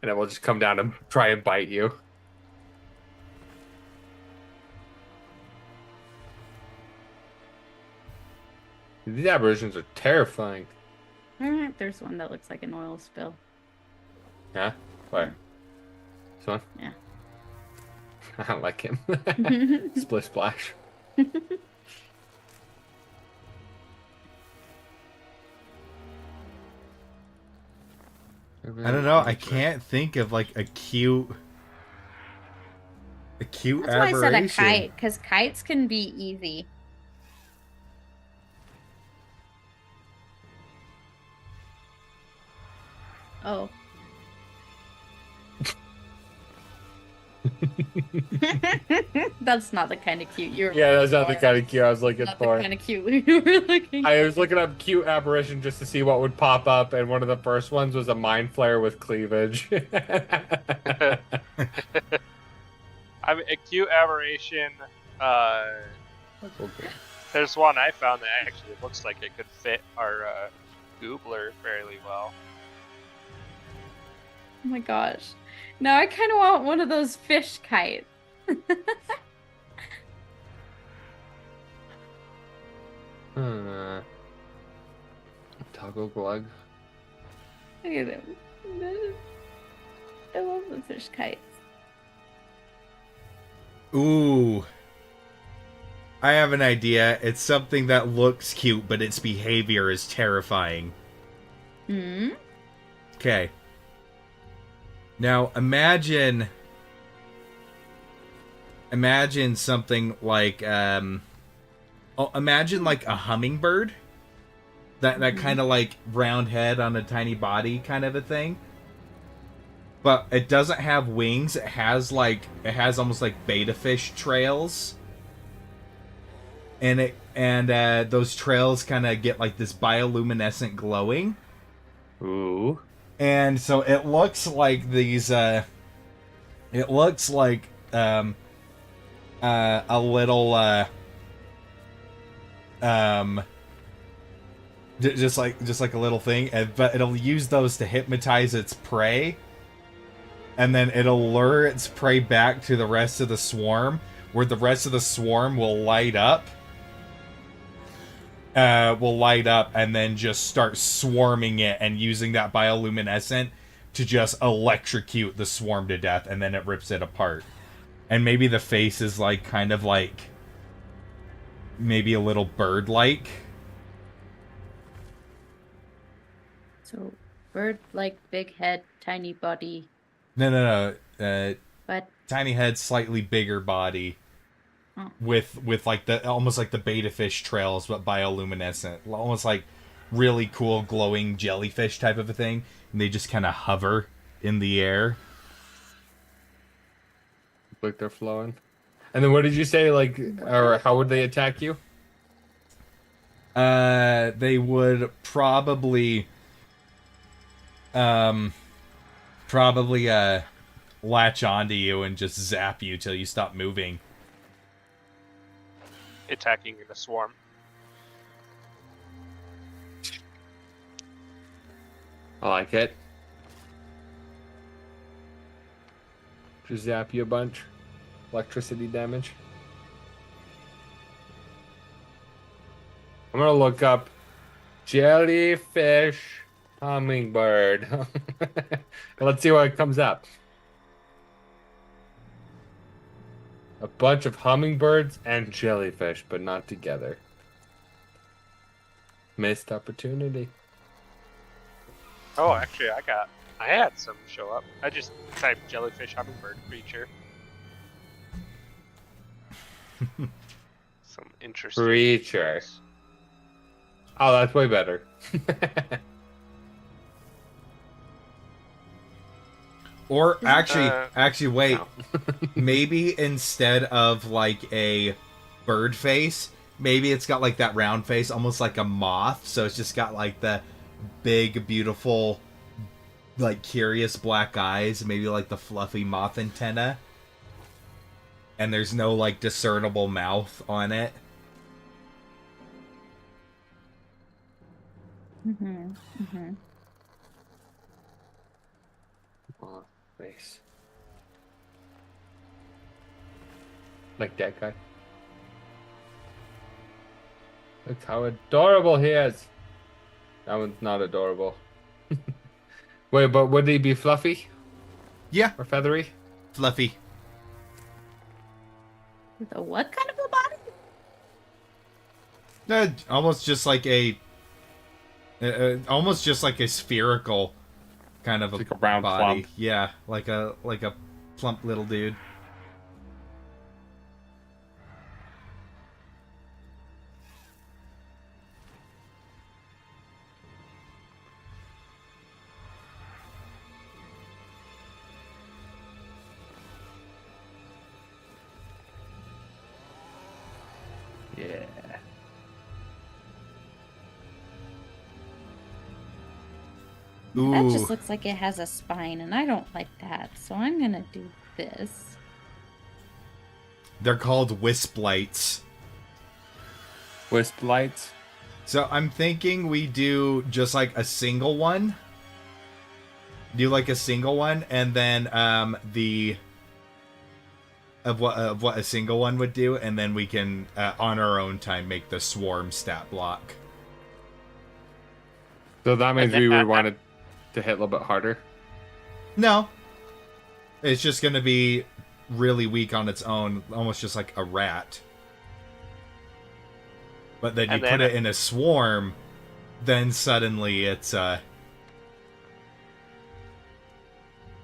And it will just come down and try and bite you. These aberrations are terrifying. Alright, there's one that looks like an oil spill. Yeah? Where? This one? Yeah. I don't like him. Splish splash. I don't know. I can't think of like a cute That's aberration. why I said a kite, because kites can be easy. Oh. That's not the kind of cute you were Yeah, that's not the kind of cute I was looking not for. the kind of cute you were looking I was looking up cute aberration just to see what would pop up, and one of the first ones was a mind flare with cleavage. I mean, a cute aberration. There's one I found that actually looks like it could fit our goobler fairly well. Oh my gosh. Now I kind of want one of those fish kites. Toggle glug. Look at him. I love the fish kites. Ooh. I have an idea. It's something that looks cute, but its behavior is terrifying. Hmm? Okay. Now, imagine something like, imagine like a hummingbird. That kind of like round head on a tiny body kind of a thing. But it doesn't have wings. It has almost like beta fish trails. And those trails kind of get like this bioluminescent glowing. Ooh. And so it looks like these it looks like a little just like a little thing, but it'll use those to hypnotize its prey, and then it'll lure its prey back to the rest of the swarm, where the rest of the swarm will light up and then just start swarming it and using that bioluminescent to just electrocute the swarm to death, and then it rips it apart. And maybe the face is like kind of like maybe a little bird-like. So, bird like big head, tiny body. No. But Tiny head, slightly bigger body. Oh. With like the almost like the beta fish trails, but bioluminescent, almost like really cool glowing jellyfish type of a thing, and they just kind of hover in the air. Like they're flowing. And then what did you say? Like, or how would they attack you? They would probably latch onto you and just zap you till you stop moving. Attacking in a swarm. I like it. Just zap you a bunch. Electricity damage. I'm gonna look up jellyfish hummingbird. Let's see what comes up. A bunch of hummingbirds and jellyfish, but not together. Missed opportunity. Oh, actually, I had some show up. I just typed jellyfish hummingbird creature. Some interesting Creature. things. Oh, that's way better. Or actually, wait. No. Maybe instead of like a bird face, maybe it's got like that round face, almost like a moth. So it's just got like the big, beautiful, like curious black eyes, maybe like the fluffy moth antenna. And there's no like discernible mouth on it. Oh, face. Like that guy. Look how adorable he is. That one's not adorable. Wait, but would he be fluffy Yeah, or feathery? fluffy. with a what kind of a body? Almost just like a spherical kind of Like a round body. plump. Yeah, like a plump little dude. Yeah. Ooh, That just looks like it has a spine, and I don't like that. So I'm gonna do this. they're called wisp lights. Wisp lights. So I'm thinking we do just like a single one. Do like a single one, and then of what a single one would do, and then we can on our own time make the swarm stat block. So that means And we then- would want it to hit a little bit harder. No. It's just going to be really weak on its own, almost just like a rat. But then you put it in a swarm, then suddenly it's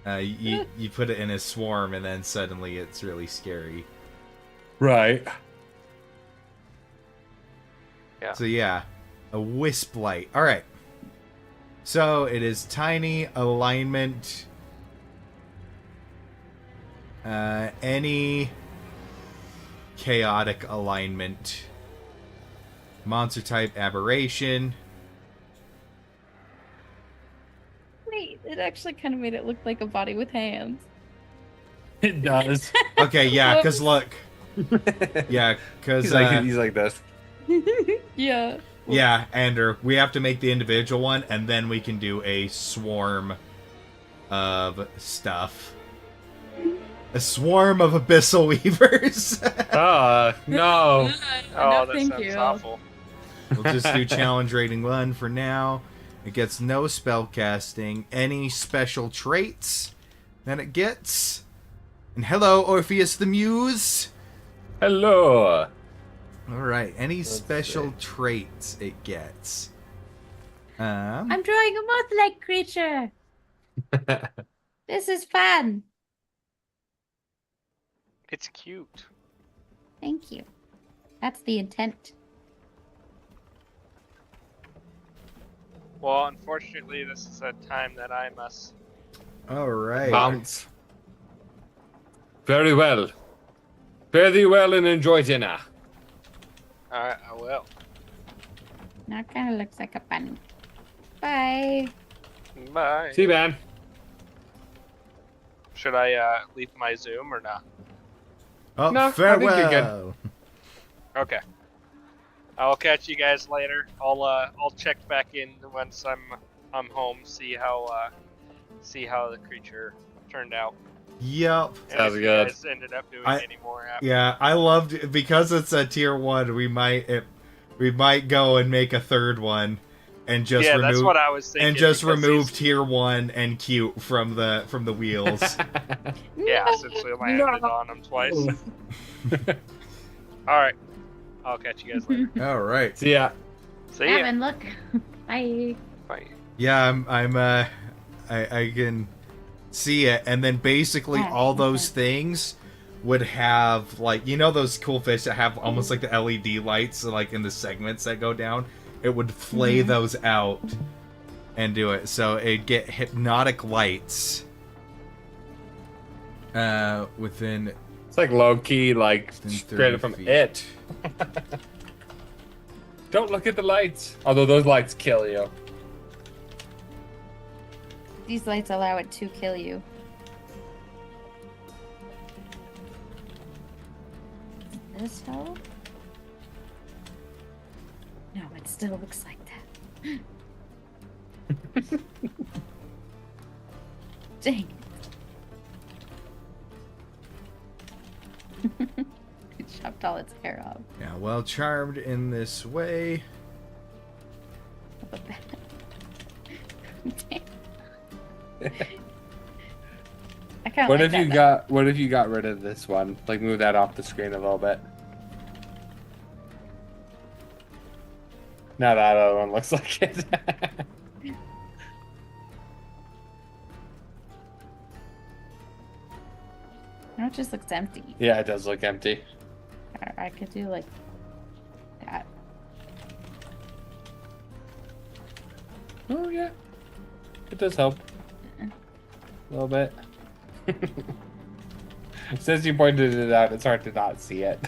you put it in a swarm, and then suddenly it's really scary. Right. Yeah. So yeah, a wisp light. All right. So it is tiny alignment. Any chaotic alignment. Monster type aberration. Wait, it actually kind of made it look like a body with hands. It does. Okay, yeah, because look. Yeah, because he's like this. Yeah. yeah, Ender, we have to make the individual one, and then we can do a swarm of stuff. A swarm of abyssal weavers. No. Oh, No, that thank sounds you. awful. We'll just do challenge rating 1 for now. It gets no spell casting. Any special traits that it gets. And hello, Orpheus the Muse. Hello. Alright, any special traits it gets. I'm drawing a moth-like creature. This is fun. It's cute. Thank you. That's the intent. Well, unfortunately, this is a time that I must. Alright. Bounce. Very well. Fare thee well and enjoy dinner. I will. Now kind of looks like a bunny. Bye. Bye. See you, man. Should I leave my Zoom or not? Oh, No, I think farewell. you're good. Okay. I'll catch you guys later. I'll check back in once I'm home. See how the creature turned out. Yep. And Sounds if good. You guys ended up doing I- any more after. Yeah, I loved because it's a tier 1. We might go and make a third one, and just Yeah, remove that's what I was thinking. and just because remove these- tier 1 and cute from the wheels. Yeah, since we landed on them twice. All right. I'll catch you guys later. All right. See ya. See ya. Evan, look. Bye. Bye. Yeah, I can see it, and then basically Yeah, all those okay. things would have, like, you know those cool fish that have almost like the LED lights like in the segments that go down. It would flay Mhm. those out and do it, so it'd get hypnotic lights within It's like low key, like within straight 30 from feet. it. Don't look at the lights. Although those lights kill you. These lights allow it to kill you. Is this so? No, it still looks like that. Dang it. It chopped all its hair off. Yeah, well charmed in this way. I kind of What like if you that, got? What if you got rid of this one? Like move that off the screen a little bit. Now that other one looks like it. though. It just looks empty. Yeah, it does look empty. Or I could do like that. Oh yeah, it does help a little bit. Since you pointed it out, it's hard to not see it.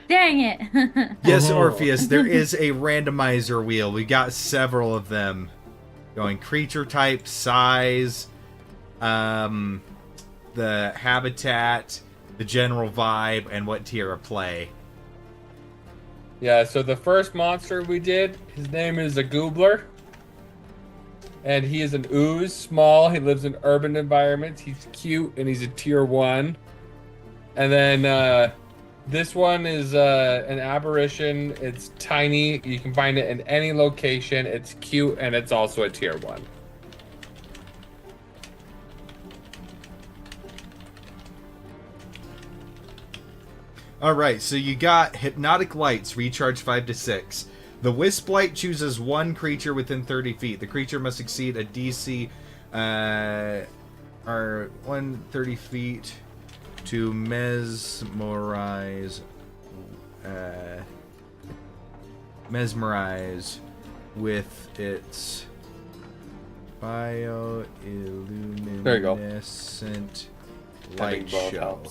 Dang it! Yes, Oh. Orpheus, there is a randomizer wheel. We got several of them. Going creature type, size, the habitat, the general vibe, and what tier of play. Yeah, so the first monster we did, his name is a Goobler. And he is an ooze, small. He lives in urban environments. He's cute, and he's a tier 1. And then This one is an aberration. It's tiny. You can find it in any location. It's cute, and it's also a tier 1. All right, so you got Hypnotic Lights, recharge 5 to 6. The Wisp Light chooses one creature within 30 feet. The creature must exceed a DC or 130 feet to mesmerize with its bioluminescent light show.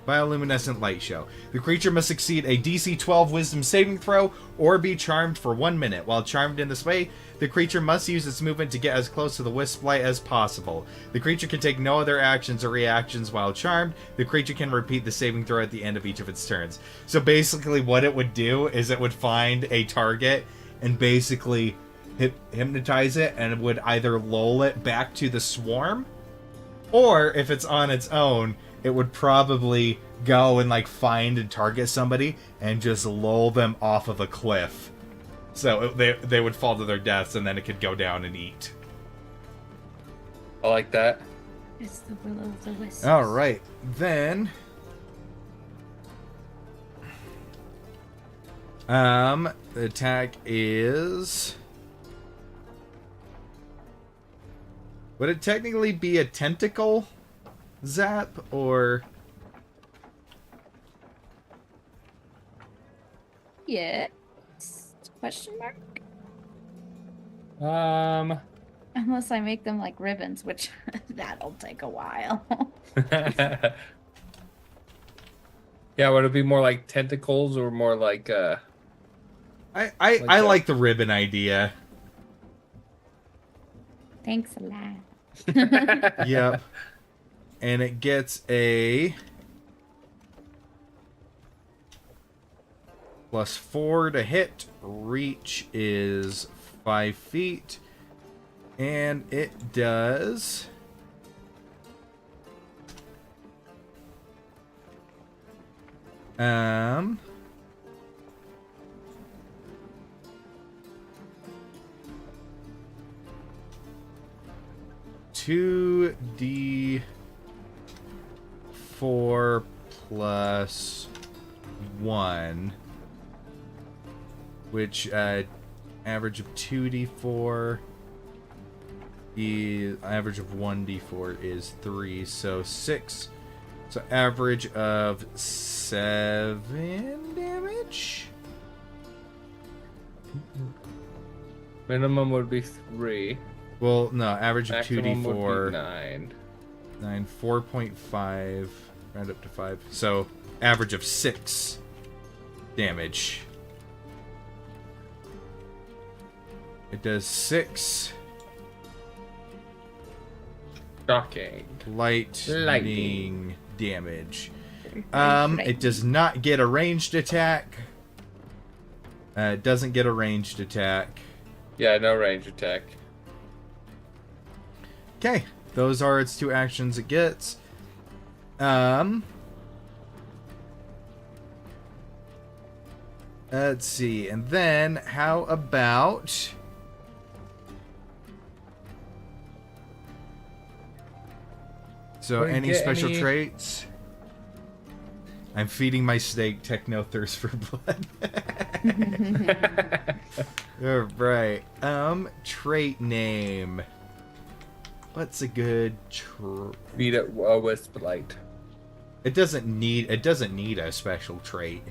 Bioluminescent light show. The creature must succeed a DC 12 Wisdom saving throw or be charmed for 1 minute. While charmed in this way, the creature must use its movement to get as close to the wisp light as possible. The creature can take no other actions or reactions while charmed. The creature can repeat the saving throw at the end of each of its turns. So basically what it would do is it would find a target and basically hypnotize it, and it would either lull it back to the swarm, or if it's on its own, it would probably go and like find and target somebody and just lull them off of a cliff. So they would fall to their deaths, and then it could go down and eat. I like that. It's the will of the wisps. All right, then. The attack is. Would it technically be a tentacle zap or? Yeah. Question mark? Unless I make them like ribbons, which that'll take a while. Yeah, would it be more like tentacles or more like I like the ribbon idea. Thanks a lot. Yep. And it gets a +4 to hit. Reach is 5 feet. And it does 2d4 plus 1, which average of 2d4. The average of 1d4 is 3, so 6. So average of 7 damage. minimum would be 3. Well, no, average of Maximum 2d4. would be 9. 9, 4.5, round up to 5. So average of 6 damage. It does 6 shocking lightning damage. It does not get a ranged attack. It doesn't get a ranged attack. Yeah, no range attack. Okay, those are its 2 actions it gets. Let's see, and then how about so any special traits? I'm feeding my snake techno thirst for blood. All right. Trait name. What's a good Beat it wisp light. It doesn't need a special trait.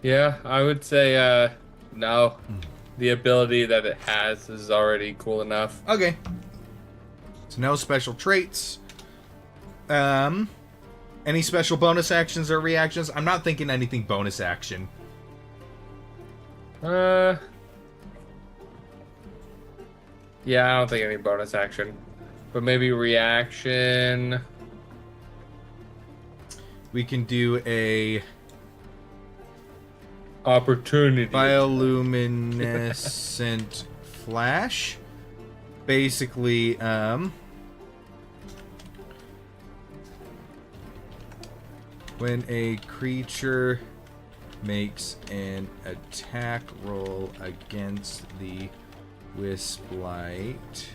Yeah, I would say no. The ability that it has is already cool enough. Okay. So no special traits. Any special bonus actions or reactions? I'm not thinking anything bonus action. Yeah, I don't think any bonus action. But maybe reaction. We can do a Opportunity. bioluminescent flash. Basically, When a creature makes an attack roll against the wisp light,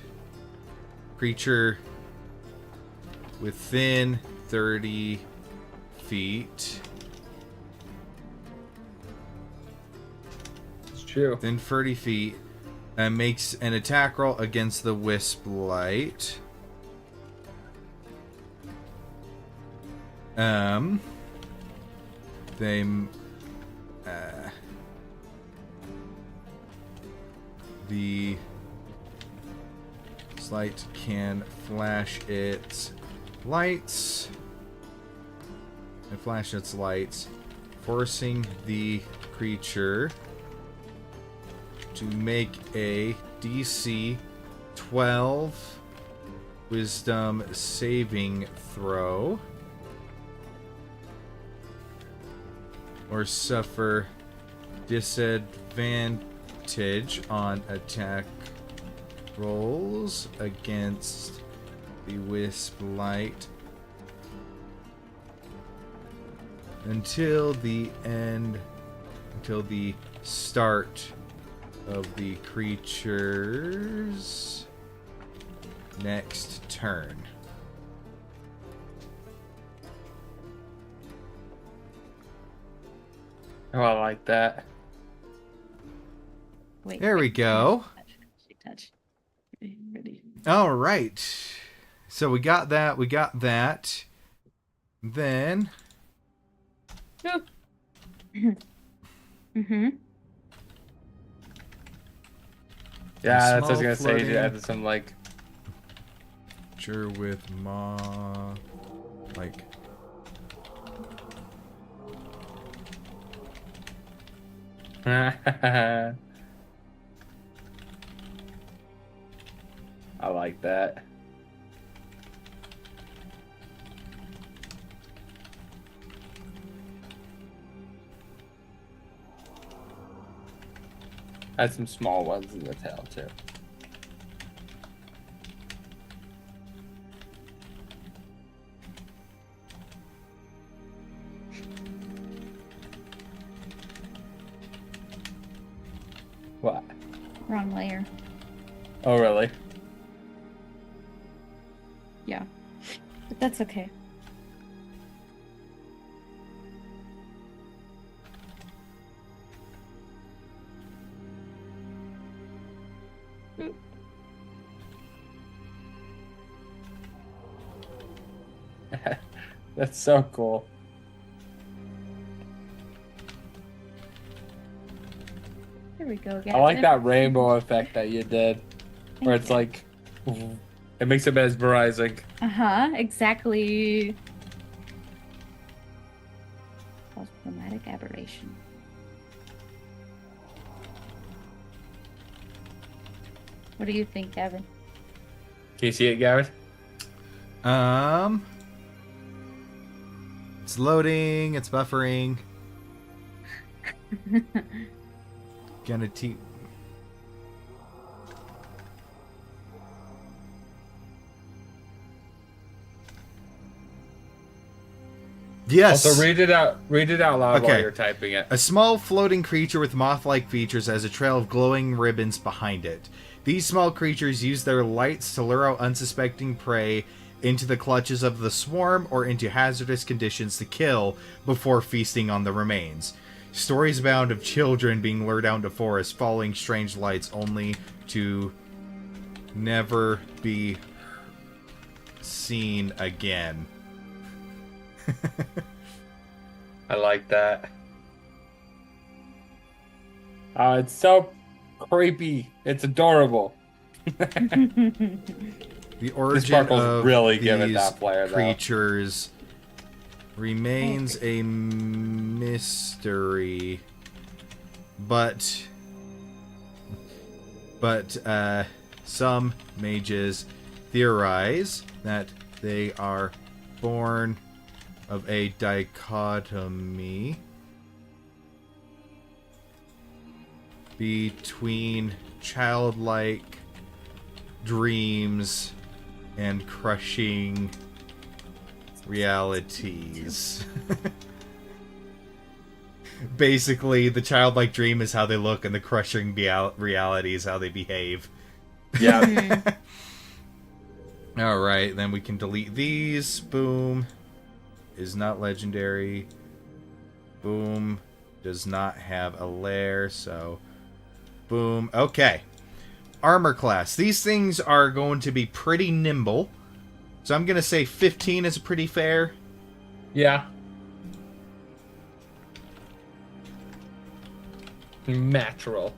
creature within 30 feet. It's true. Within 30 feet, makes an attack roll against the wisp light. They the light can flash its lights and flash its lights, forcing the creature to make a DC 12 Wisdom saving throw, or suffer disadvantage on attack rolls against the wisp light until the start of the creature's next turn. Oh, I like that. Wait, There we go. Touch. Okay, ready. All right. So we got that. We got that. Then. Mm-hmm. Yeah, that's what I was Small gonna say. floating You added some like. Sure, with like. I like that. Had some small ones in the tail too. What? Wrong layer. Oh, really? Yeah. But that's okay. That's so cool. There we go. I like that rainbow effect that you did, where it's like, it makes it mesmerizing. Exactly. Called chromatic aberration. What do you think, Gavin? Can you see it, Gavin? It's loading. It's buffering. Gonna Yes. Also, read it out loud while Okay. you're typing it. A small floating creature with moth-like features has a trail of glowing ribbons behind it. These small creatures use their lights to lure out unsuspecting prey into the clutches of the swarm or into hazardous conditions to kill before feasting on the remains. Stories abound of children being lured out into forests, following strange lights, only to never be seen again. I like that. It's so creepy. It's adorable. The origin sparkles of really these give it that flair, though. creatures remains a mystery, but some mages theorize that they are born of a dichotomy between childlike dreams and crushing realities. Basically, the childlike dream is how they look, and the crushing reality is how they behave. Yeah. Alright, then we can delete these. Boom. Is not legendary. Boom. Does not have a lair, so... Boom. Okay. Armor class. These things are going to be pretty nimble. So I'm going to say 15 is pretty fair. Yeah. Natural.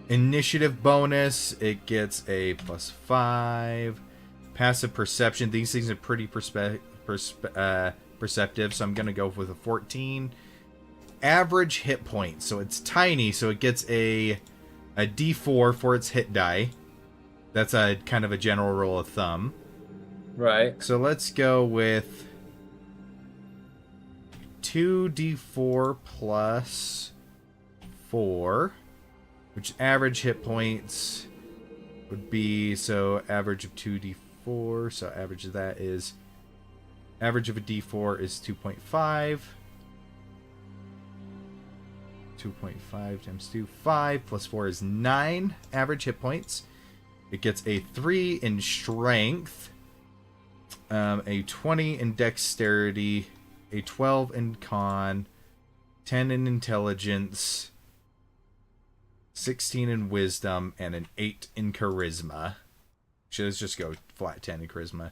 Initiative bonus. It gets a +5. Passive perception. These things are pretty perceptive, so I'm going to go with a 14. Average hit points. So it's tiny, so it gets a D4 for its hit die. That's a kind of a general rule of thumb. Right. So let's go with 2d4 plus 4, which average hit points would be, so average of 2d4, so average of that is, average of a d4 is 2.5. 2.5 times 2, 5, plus 4 is 9 average hit points. It gets a 3 in strength, a 20 in dexterity, a 12 in con, 10 in intelligence, 16 in wisdom, and an 8 in charisma. Let's just go flat 10 in charisma.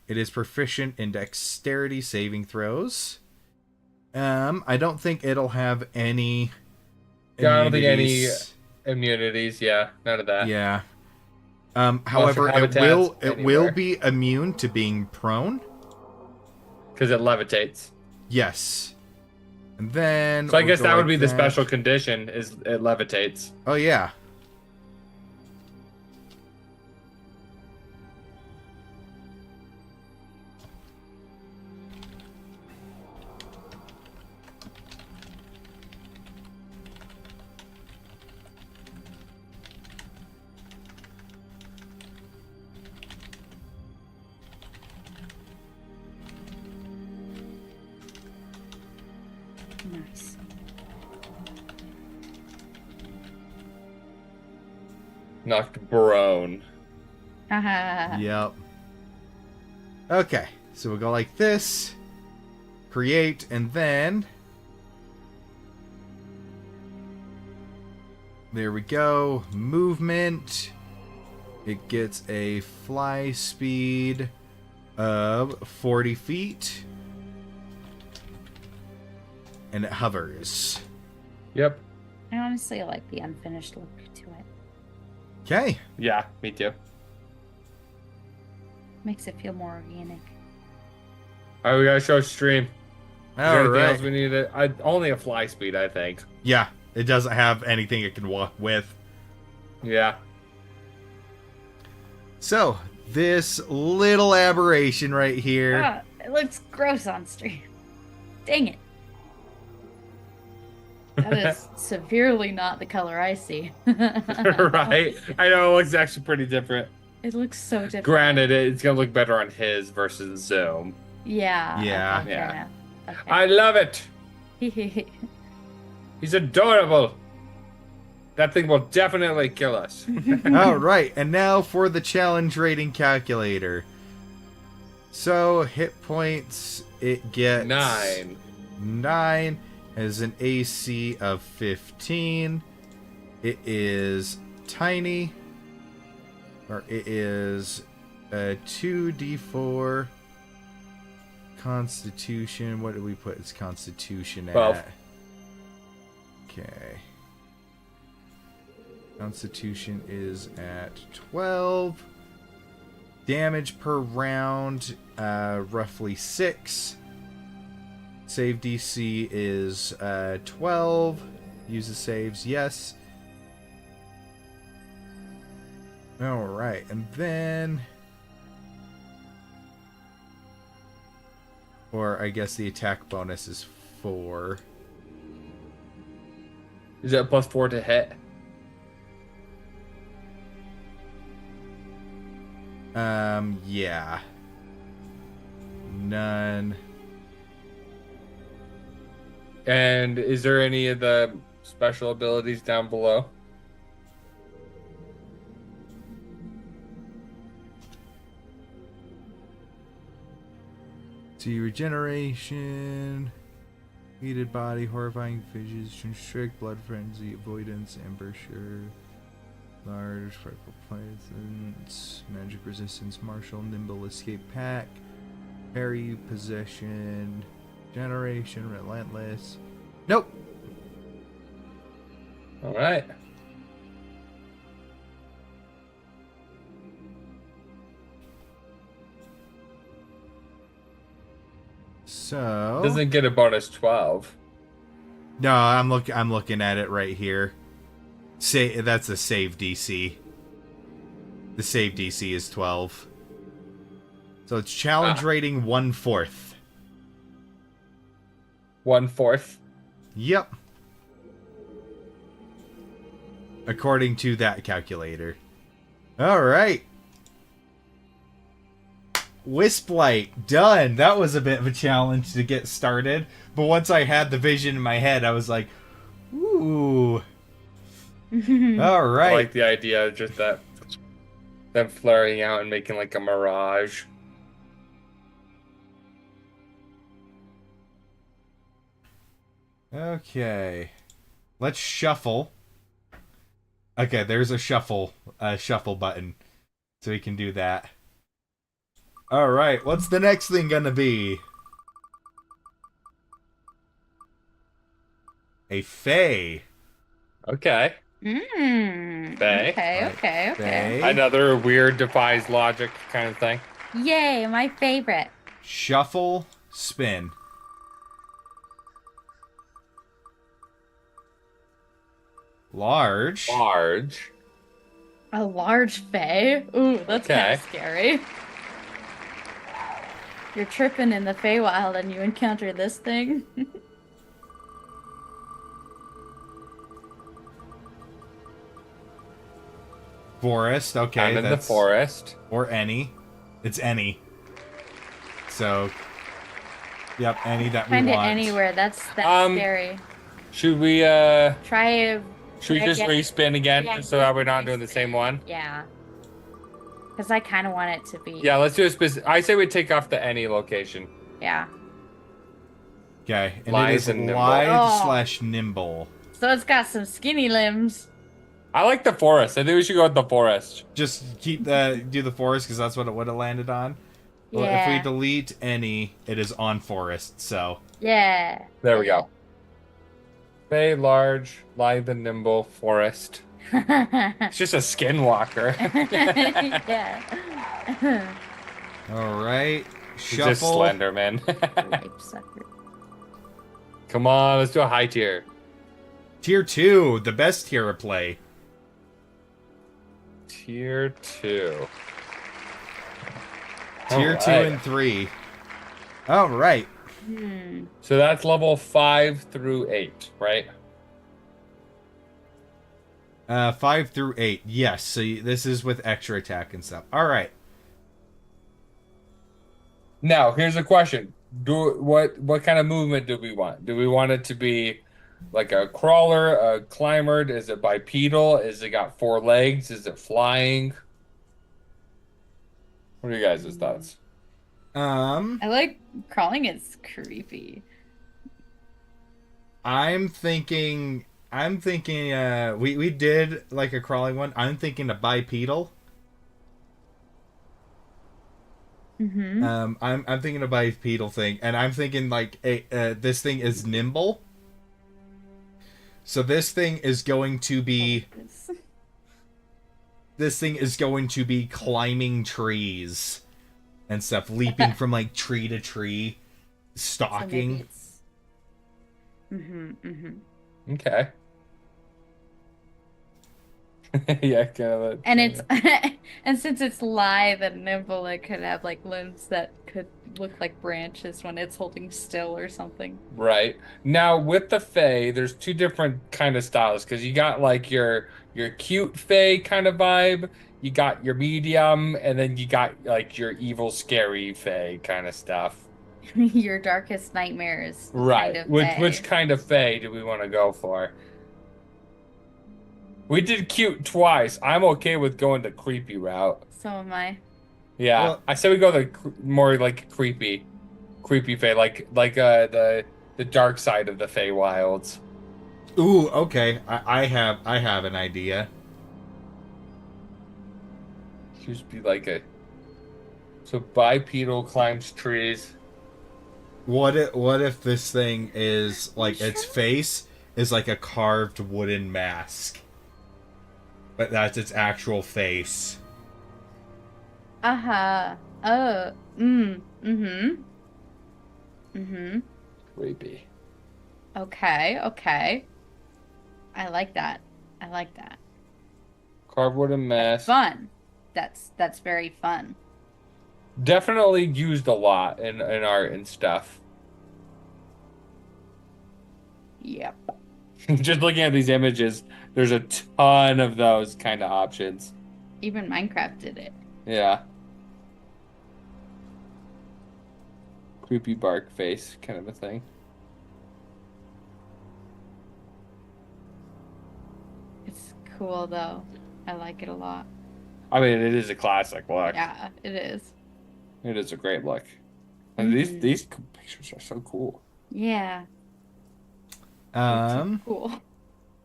It is proficient in dexterity saving throws. I don't think it'll have any immunities. Yeah, I don't think any immunities. Yeah, none of that. Yeah. However, it will be immune to being prone. Because it levitates. Yes. And then... So I guess that would be the special condition, is it levitates. Oh, yeah. Nice. Knocked prone. Haha. Yep. Okay. So we'll go like this. Create, and then... There we go. Movement. It gets a fly speed of 40 feet. And it hovers. Yep. I honestly like the unfinished look to it. Okay. Yeah, me too. Makes it feel more organic. All right, we gotta show stream. Is there anything Alright. else we need? Only a fly speed, I think. Yeah. It doesn't have anything it can walk with. Yeah. So, this little aberration right here. Ah, it looks gross on stream. Dang it. That is severely not the color I see. Right? I know, it looks actually pretty different. It looks so different. Granted, it's gonna look better on his versus Zoom. Yeah. Yeah. Okay, Yeah. fair enough. I love it! Okay. He's adorable! That thing will definitely kill us. Alright, and now for the challenge rating calculator. So, hit points, it gets 9. 9, has an AC of 15. It is tiny. Or it is a 2d4 Constitution. What did we put its Constitution at? 12. Okay. Constitution is at 12. Damage per round, roughly 6. Save DC is 12. Uses saves, yes. Alright, and then... Or I guess the attack bonus is 4. Is that +4 to hit? Yeah. None. And is there any of the special abilities down below? See, regeneration, heated body, horrifying visions, constrict, blood frenzy, avoidance, embouchure, large, frightful presence, magic resistance, martial, nimble, escape pack, parry, possession, generation, relentless. Nope. All right. So Doesn't get a bonus 12. no, I'm looking at it right here. Say that's a save DC. The save DC is 12. So it's challenge rating 1/4. 1/4. Yep. According to that calculator. All right. Wisp Light, done. That was a bit of a challenge to get started. But once I had the vision in my head, I was like, ooh. All right. I like the idea of just that them flaring out and making like a mirage. Okay. Let's shuffle. Okay, there's a shuffle button. So we can do that. Alright, what's the next thing gonna be? A Fae. Okay. Fae. Okay. Fae. Another weird defies logic kind of thing. Yay, my favorite. Shuffle, spin. Large. Large. A large fae? Ooh, that's kind Okay. of scary. You're tripping in the Feywild and you encounter this thing. Forest, okay. I'm in the forest. Or any. It's any. So, yep, any that we Find it want. anywhere. That's Um, scary. Should we Try. should we just respin again just so that we're not doing the same one? Yeah. Because I kind of want it to be. Yeah, let's do a specific. I say we take off the any location. Yeah. Okay, and Lithe it is and nimble. lithe Oh. / nimble. So it's got some skinny limbs. I like the forest. I think we should go with the forest. Just keep do the forest because that's what it would have landed on. Well, if Yeah. we delete any, it is on forest. So Yeah. There we go. Bay, large, lithe and nimble, forest. It's just a skinwalker. Yeah. all right, He's just shuffle. slender, man. Rape sucker. Come on, let's do a high tier. Tier 2, the best tier of play. Tier 2. Tier 2 Alright. and 3. All right. So that's level 5 through 8, right? 5 through 8. Yes. So this is with extra attack and stuff. All right. Now, here's a question. What kind of movement do we want? Do we want it to be like a crawler, a climber? Is it bipedal? Is it got 4 legs? Is it flying? What are you guys' thoughts? I like crawling. It's creepy. I'm thinking we did like a crawling one. I'm thinking a bipedal. Mm-hmm. I'm thinking a bipedal thing, and I'm thinking like this thing is nimble. So this thing is going to be climbing trees and stuff, leaping from like tree to tree, stalking. Okay. Yeah, kind of. And it's and since it's lithe and nimble, it could have like limbs that could look like branches when it's holding still or something. Right. Now with the Fae, there's 2 different kind of styles because you got like your cute Fae kind of vibe, you got your medium, and then you got like your evil, scary Fae kind of stuff. Your darkest nightmares. Right. Kind of Which fae. kind of fae do we want to go for? We did cute twice. I'm okay with going the creepy route. So am I. Yeah, Well- I say we go more like creepy fae, like the dark side of the Feywilds. Ooh, okay. I have an idea. Used to be like a so bipedal climbs trees. What if this thing is like its face is like a carved wooden mask, but that's its actual face. Uh-huh. Oh. Mm-hmm. Mm-hmm. Creepy. Okay. I like that. I like that. Carved wooden mask. Fun. That's very fun. Definitely used a lot in art and stuff. Yep. Just looking at these images, there's a ton of those kind of options. Even Minecraft did it. Yeah. Creepy bark face kind of a thing. It's cool though. I like it a lot. I mean, it is a classic look. Yeah, it is. It is a great look. And these pictures are so cool. Yeah. Cool.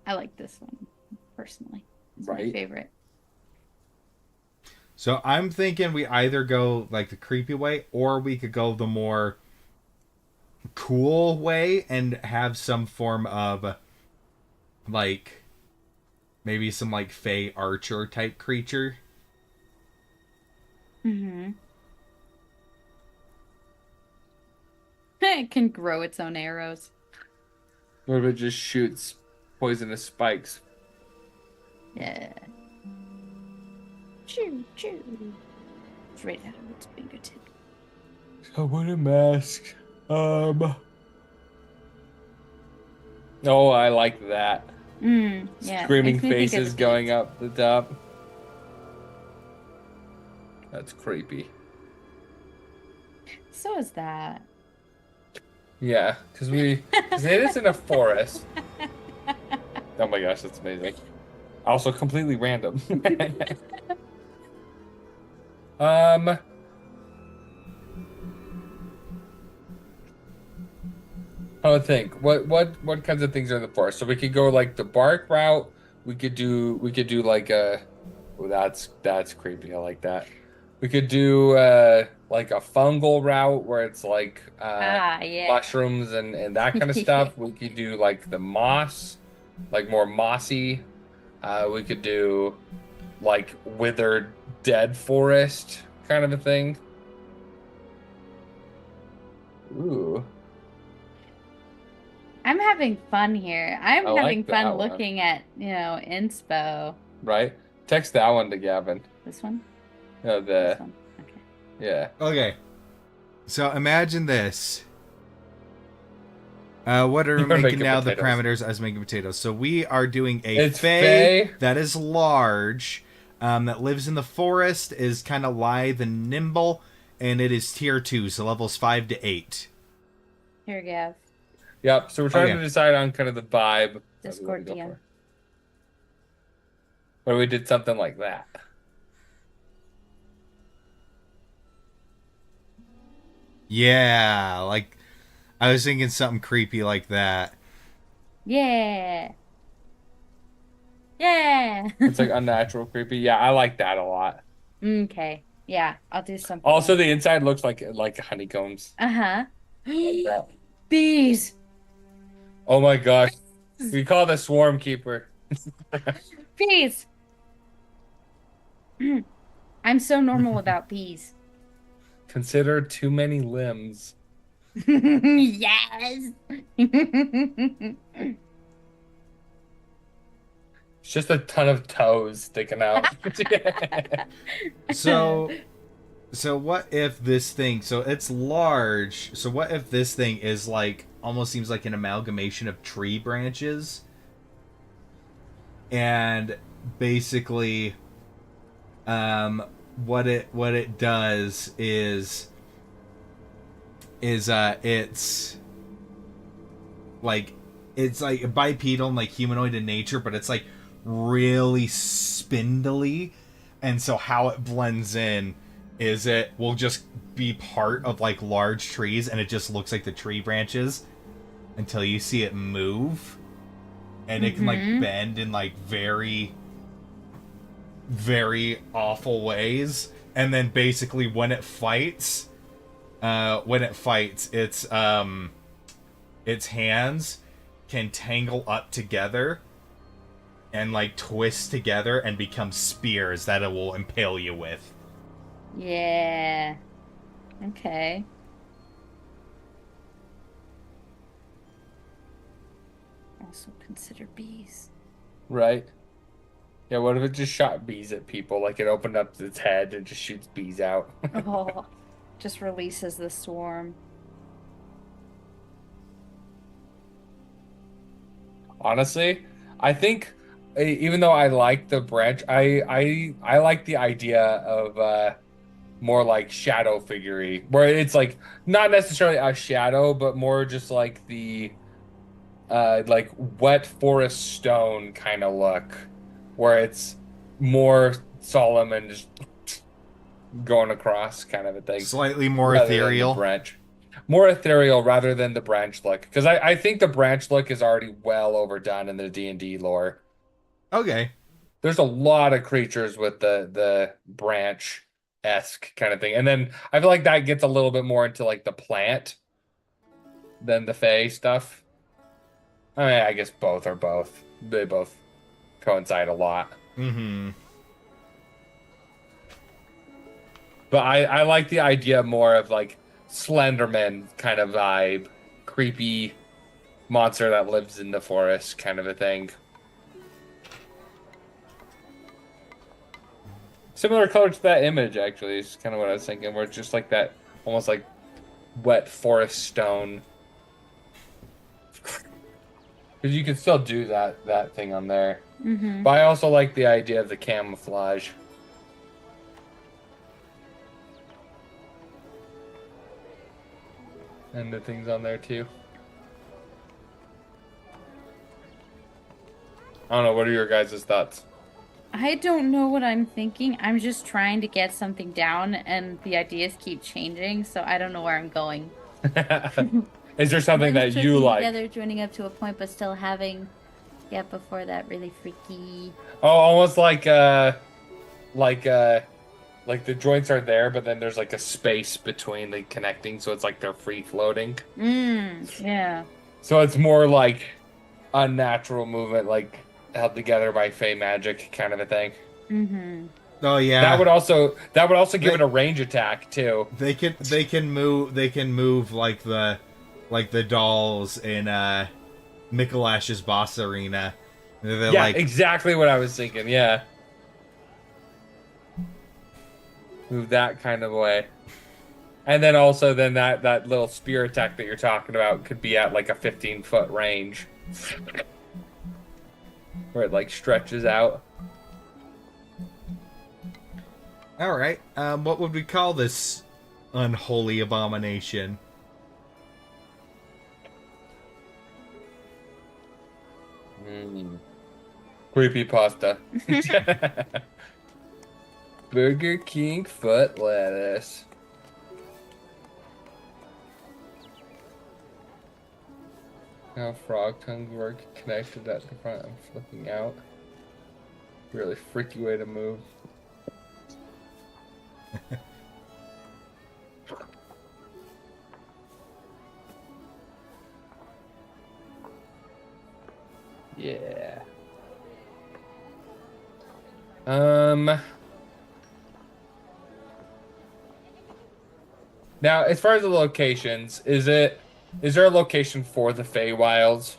I like this one personally. It's my Right. favorite. So I'm thinking we either go like the creepy way, or we could go the more cool way and have some form of like maybe some like Fey archer type creature. Mm-hmm. It can grow its own arrows. Or if it just shoots poisonous spikes. Yeah. Choo choo. Straight out of its fingertip. So what a mask. Oh, I like that. Yeah. Screaming makes me think of faces the going bees. up the top. That's creepy. So is that. Yeah, because it is in a forest. Oh my gosh, that's amazing. Also completely random. I would think. What kinds of things are in the forest? So we could go like the bark route. We could do like a oh, that's creepy. I like that. We could do like a fungal route where it's like Yeah. mushrooms and that kind of stuff. We could do like the moss, like more mossy. We could do like withered dead forest kind of a thing. Ooh. I'm having fun here. I'm I like having fun that one. looking at, inspo. Right? Text that one to Gavin. This one? No, This one. Okay. yeah. Okay. So imagine this. What are we You're making making now? The potatoes. parameters. I was making potatoes. So we are doing a It's fae fae. that is large, that lives in the forest, is kind of lithe and nimble, and it is tier 2, so levels 5 to 8. Here, Gav. Yep. So we're trying Okay. to decide on kind of the vibe. that we wanna Discord go DM. for. What if we did something like that? Yeah, like I was thinking something creepy like that. Yeah. Yeah. It's like unnatural, creepy. Yeah, I like that a lot. Okay. Yeah, I'll do something. Also, the inside looks like honeycombs. Uh-huh. Bees. Oh my gosh. We call it a swarm keeper. Bees. I'm so normal without bees. Consider too many limbs. Yes. It's just a ton of toes sticking out. So what if this thing, so it's large, so what if this thing is like, almost seems like an amalgamation of tree branches? And basically, what it does is, is it's like bipedal and like humanoid in nature, but it's like really spindly, and so how it blends in is it will just be part of like large trees, and it just looks like the tree branches until you see it move, and it can like bend in like very, very awful ways, and then basically when it fights, its hands can tangle up together and like twist together and become spears that it will impale you with. Yeah. Okay. Also consider bees. Right. Yeah, what if it just shot bees at people? Like it opened up its head and just shoots bees out. Oh, just releases the swarm. Honestly, I think even though I like the branch, I like the idea of more like shadow figure-y, where it's like not necessarily a shadow, but more just like the like wet forest stone kind of look, where it's more solemn and just going across kind of a thing. Slightly more Rather than the ethereal. branch. More ethereal rather than the branch look. Because I think the branch look is already well overdone in the D&D lore. Okay. There's a lot of creatures with the branch-esque kind of thing. And then I feel like that gets a little bit more into like the plant than the fae stuff. I mean, I guess both are both. They both coincide a lot. Mm-hmm. But I like the idea more of like Slenderman kind of vibe. Creepy monster that lives in the forest kind of a thing. Similar color to that image, actually, is kind of what I was thinking, where it's just like that, almost like wet forest stone. Because you can still do that thing on there. Mm-hmm. But I also like the idea of the camouflage. And the things on there too. I don't know, what are your guys' thoughts? I don't know what I'm thinking. I'm just trying to get something down, and the ideas keep changing, so I don't know where I'm going. Is there something that you like? Together, joining up to a point, but still having, yeah, before that, really freaky. Oh, almost like the joints are there, but then there's like a space between the connecting, so it's like they're free floating. Yeah. So it's more like unnatural movement, like held together by fey magic kind of a thing. Mm-hmm. Oh yeah. That would also give it a range attack too. They can move like the dolls in Mikolash's boss arena. They're Yeah, like, exactly what I was thinking. Yeah. Move that kind of way. And then also that little spear attack that you're talking about could be at like a 15-foot range. Where it like stretches out. all right. What would we call this unholy abomination? Creepypasta. Burger King foot lettuce. Now frog tongues work connected at the front and flipping out. Really freaky way to move. Yeah. Now, as far as the locations, is there a location for the Feywilds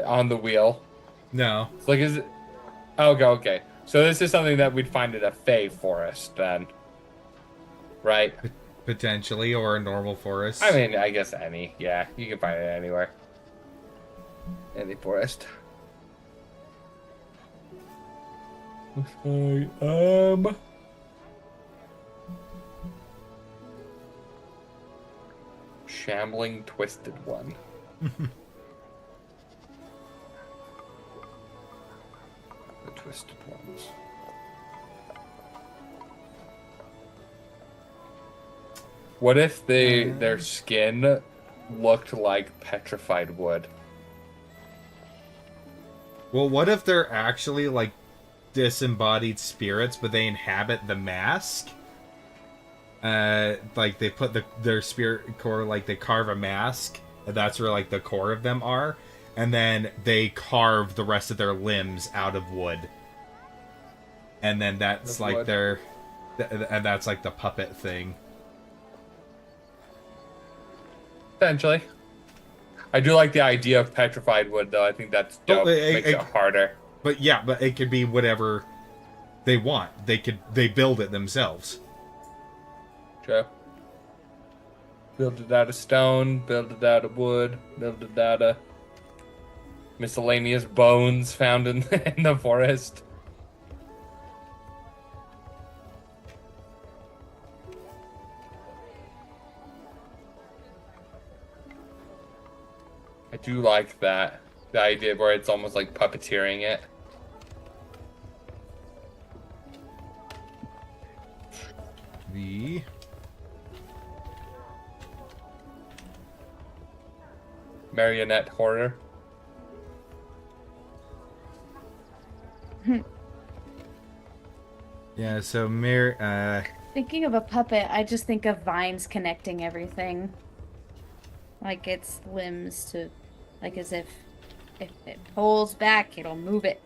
on the wheel? No. It's like, is it? Okay. So this is something that we'd find at a Fey forest, then, right? Potentially, or a normal forest. I mean, I guess any. Yeah, you can find it anywhere. Any forest. shambling, twisted one. The twisted ones. What if their skin looked like petrified wood? Well, what if they're actually like disembodied spirits, but they inhabit the mask? Like they put their spirit core, like they carve a mask, and that's where like the core of them are, and then they carve the rest of their limbs out of wood, and then that's like and that's like the puppet thing. Potentially. I do like the idea of petrified wood, though. I think that's dope. Makes it harder. But yeah, but it could be whatever they want. They build it themselves. True. Build it out of stone, build it out of wood, build it out of miscellaneous bones found in the forest. I do like that. The idea where it's almost like puppeteering it. The marionette horror. Yeah, so Thinking of a puppet, I just think of vines connecting everything. Like its limbs to, like as if it pulls back, it'll move it.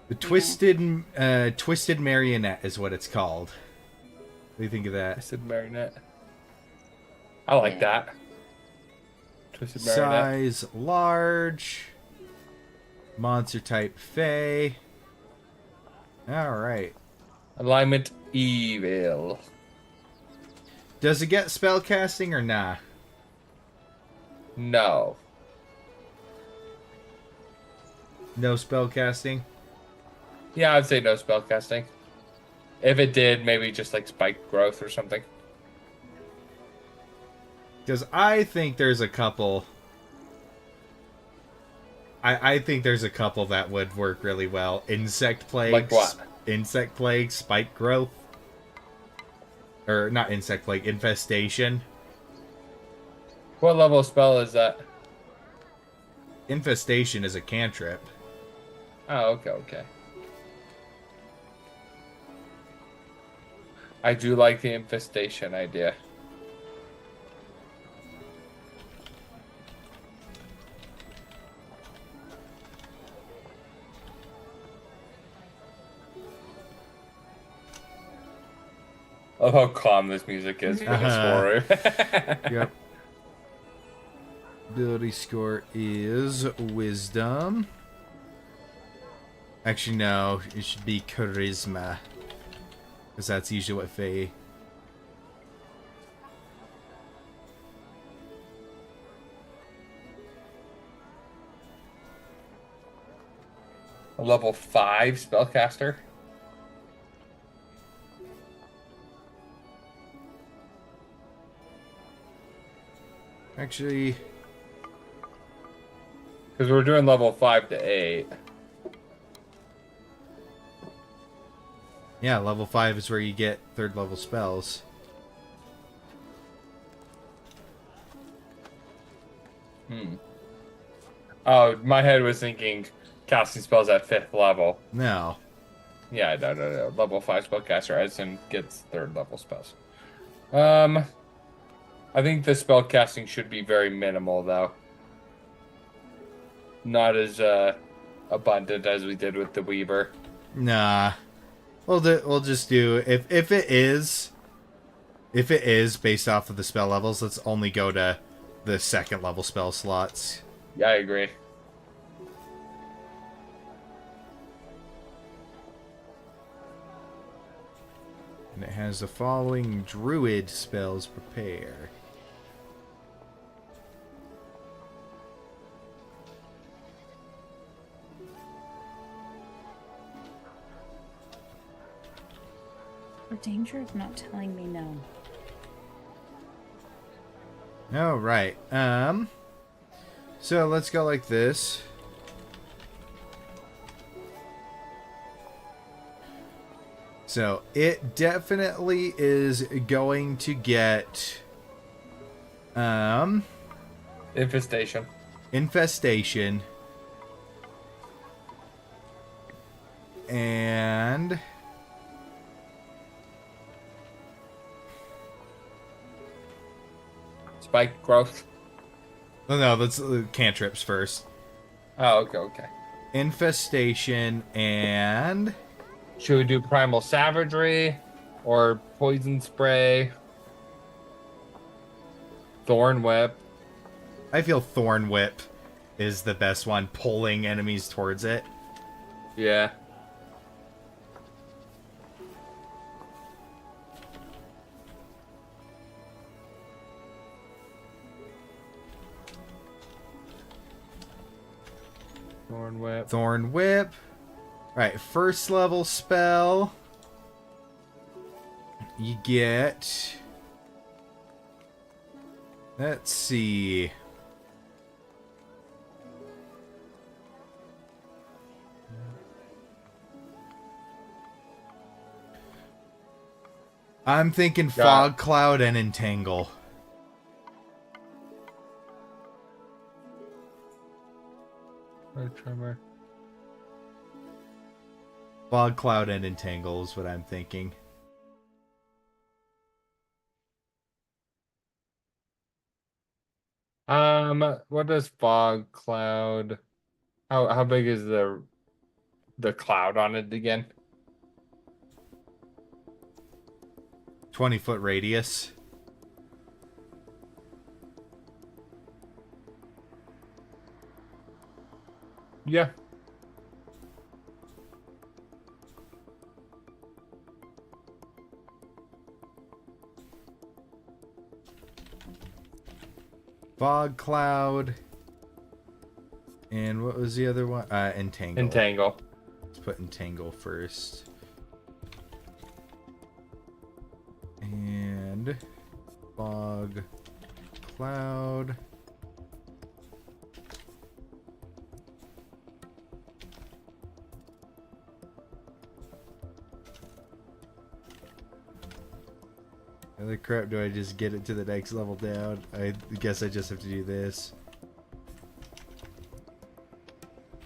The twisted marionette is what it's called. What do you think of that? Twisted marionette. I like that. Twisted marionette. Size large. Monster type Fey. Alright. Alignment evil. Does it get spellcasting or nah? No. No spellcasting? Yeah, I'd say no spellcasting. If it did, maybe just like spike growth or something. Because I think there's a couple. I think there's a couple that would work really well. Insect plague. Like what? Insect plague, spike growth. Or not insect plague, infestation. What level spell is that? Infestation is a cantrip. Oh, okay. I do like the infestation idea. I love how calm this music is for this horror. Yep. Ability score is wisdom. Actually, no. It should be charisma. Because that's usually what Faye... A level 5 spellcaster. Actually... Because we're doing level 5 to 8. Yeah, level 5 is where you get 3rd level spells. Oh, my head was thinking casting spells at 5th level. No. Yeah, no. Level 5 spellcaster as in gets 3rd level spells. I think the spellcasting should be very minimal, though. Not as abundant as we did with the Weaver. Nah. We'll just do... If it is based off of the spell levels, let's only go to the 2nd level spell slots. Yeah, I agree. And it has the following druid spells prepare. For danger of not telling me no. All right. So let's go like this. So it definitely is going to get Infestation. infestation. And Spike growth. no, that's cantrips first. Oh, okay. Infestation and Should we do primal savagery or poison spray? Thorn whip. I feel Thorn Whip is the best one, pulling enemies towards it. Yeah. Thorn whip. Thorn Whip. Right, first level spell. You get... Let's see. I'm thinking Fog Cloud and Entangle. Tremor. Fog Cloud and Entangle is what I'm thinking. What does fog cloud? How big is the cloud on it again? 20-foot radius. Yeah. Fog Cloud. And what was the other one? Entangle. Entangle. Let's put Entangle first. And Fog Cloud. Other crap, do I just get it to the next level down? I guess I just have to do this.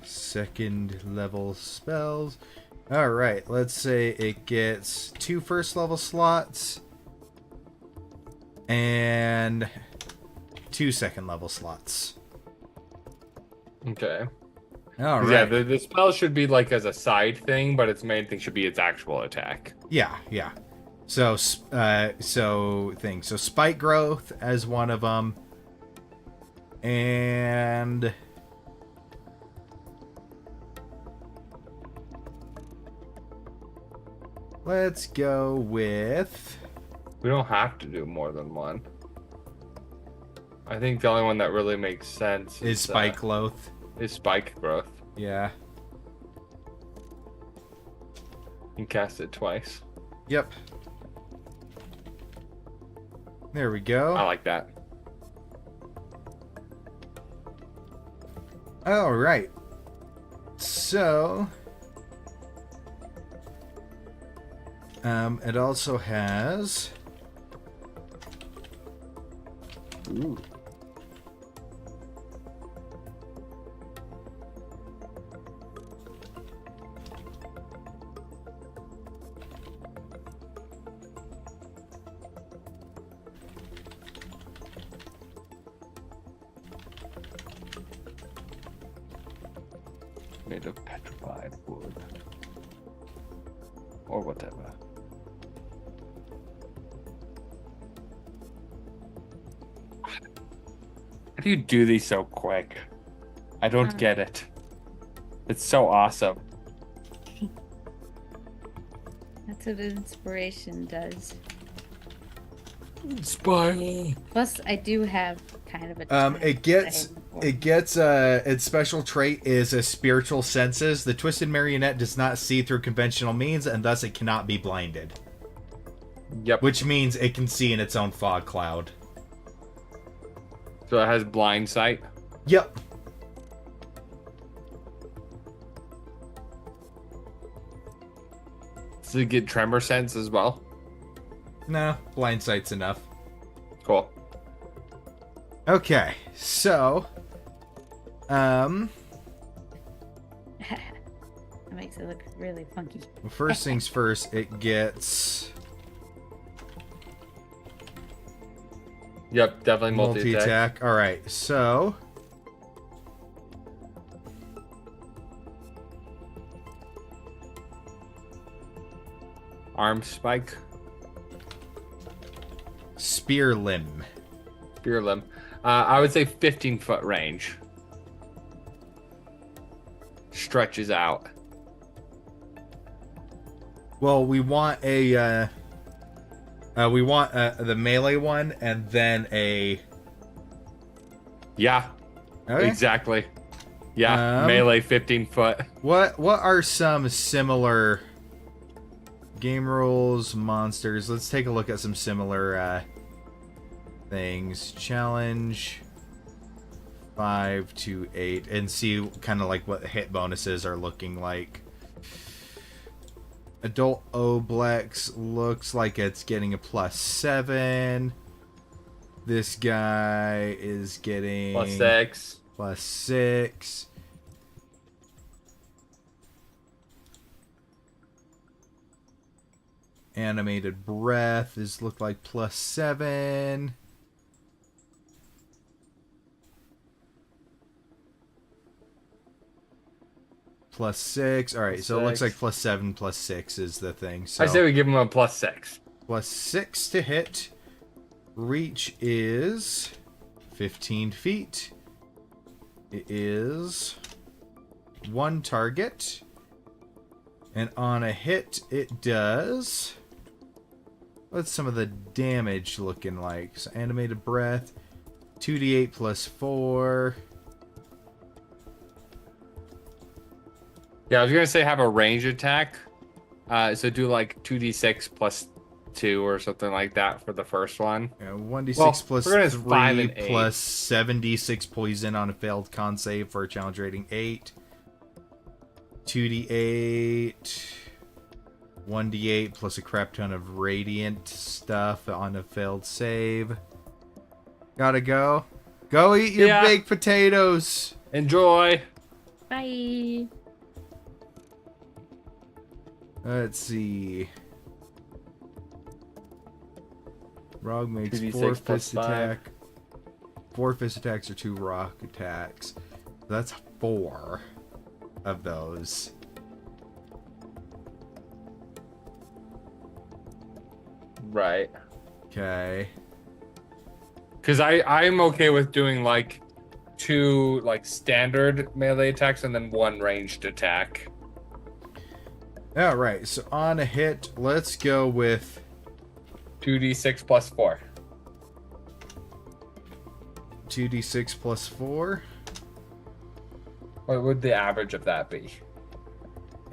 Second level spells. Alright, let's say it gets 2 first level slots and 2 second level slots. Okay. Alright. Yeah, the spell should be like as a side thing, but its main thing should be its actual attack. Yeah. So Spike Growth as one of them. And let's go with... We don't have to do more than one. I think the only one that really makes sense is Spike Growth. Is Spike Growth. Yeah. You can cast it twice. Yep. There we go. I like that. All right. So, it also has. Ooh. Made of petrified wood. Or whatever. How do you do these so quick? I don't get it. It's so awesome. That's what inspiration does. Inspire. Plus, I do have kind of a. It gets its special trait is a spiritual senses. The twisted marionette does not see through conventional means, and thus it cannot be blinded. Yep. Which means it can see in its own fog cloud. So it has blind sight. Yep. Does it get tremor sense as well? No, blind sight's enough. Cool. Okay, so, That makes it look really funky. first things first, it gets Yep, definitely multi-attack. multi-attack. All right, so Arm spike. spear limb. Spear limb. I would say 15-foot range. Stretches out. Well, we want the melee one, and then a. Yeah, Okay. exactly. Yeah, Um, melee 15-foot. What are some similar game rules, monsters? Let's take a look at some similar things. Challenge 5 to 8 and see kind of like what hit bonuses are looking like. Adult Oblex looks like it's getting a +7. This guy is getting +6. +6. Animated breath is look like +7. +6. All right, so it looks like +7, +6 is the thing. So I say we give him a +6. +6 to hit. Reach is 15 feet. It is one target. And on a hit, it does. What's some of the damage looking like? So animated breath, 2d8 +4. Yeah, I was gonna say have a range attack. So do like 2d6 +2 or something like that for the first one. 1d6 Well, plus we're gonna 3 5 and 8. plus 7d6 poison on a failed con save for a challenge rating 8. 2d8. 1d8 plus a crap ton of radiant stuff on a failed save. Gotta go. Go eat your Yeah. baked potatoes. Enjoy. Bye. Let's see. Rogue makes 2d6 4 plus fist 5. attack. 4 fist attacks or 2 rock attacks. That's 4 of those. Right. Okay. Because I'm okay with doing like 2 like standard melee attacks and then 1 ranged attack. Alright, so on a hit, let's go with 2d6 +4. 2d6 plus 4. What would the average of that be?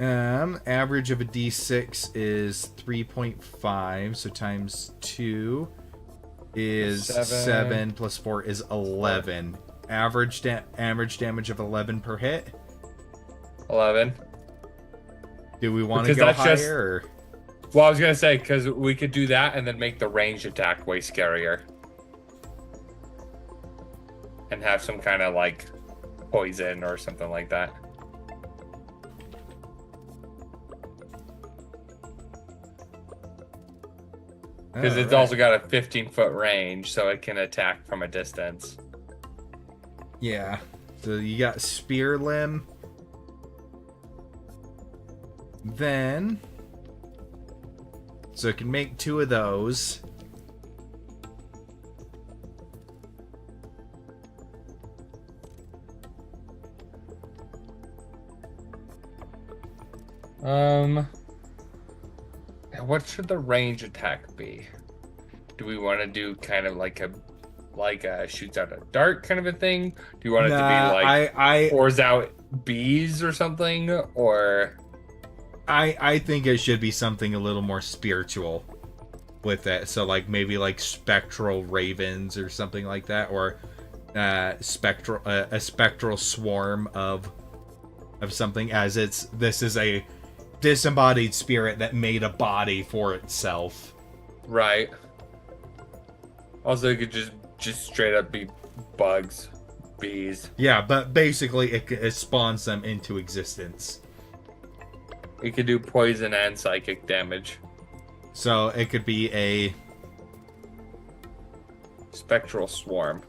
Average of a d6 is 3.5, so times 2 is 7 plus 4 is 11. Average damage of 11 per hit. 11. Do we want to Because go that's higher? just- Or? Well, I was gonna say because we could do that and then make the ranged attack way scarier, and have some kind of like poison or something like that. Because it's also got a 15-foot range, so it can attack from a distance. Yeah. So you got spear limb. Then, so it can make 2 of those. What should the range attack be? Do we want to do kind of like a shoots out a dart kind of a thing? Do you want it to be like I pours out bees or something? Or I think it should be something a little more spiritual with it. So like maybe like spectral ravens or something like that, or spectral swarm of something, as this is a disembodied spirit that made a body for itself. Right. Also, it could just straight up be bugs, bees. Yeah, but basically it spawns them into existence. It could do poison and psychic damage. So it could be a spectral swarm.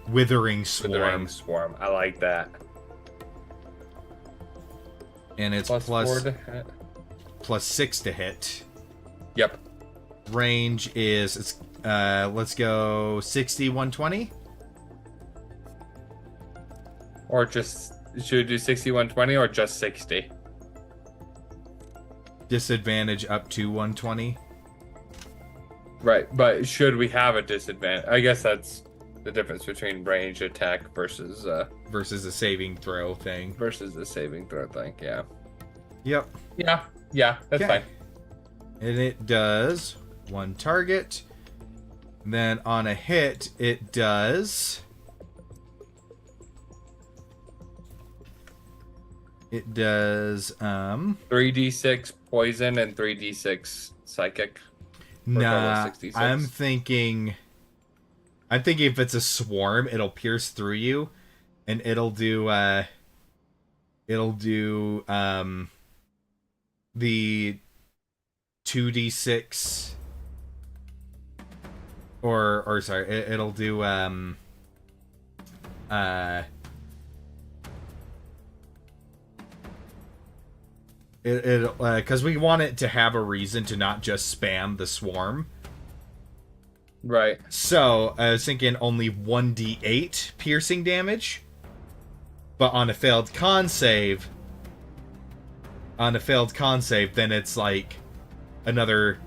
Withering swarm. Withering swarm. I like that. And it's +4 to hit. +6 to hit. Yep. Range is let's go 60, 120. Or just should we do 60, 120 or just 60? Disadvantage up to 120. Right, but should we have a disadvantage? I guess that's the difference between range attack versus a saving throw thing. Versus a saving throw thing, yeah. Yep. Yeah, that's fine. And it does 1 target. Then on a hit, it does 3d6 poison and 3d6 psychic. Nah, I'm thinking if it's a swarm, it'll pierce through you, and it'll do the 2d6 or sorry, it'll do because we want it to have a reason to not just spam the swarm. Right. So I was thinking only 1d8 piercing damage, but on a failed con save, then it's like another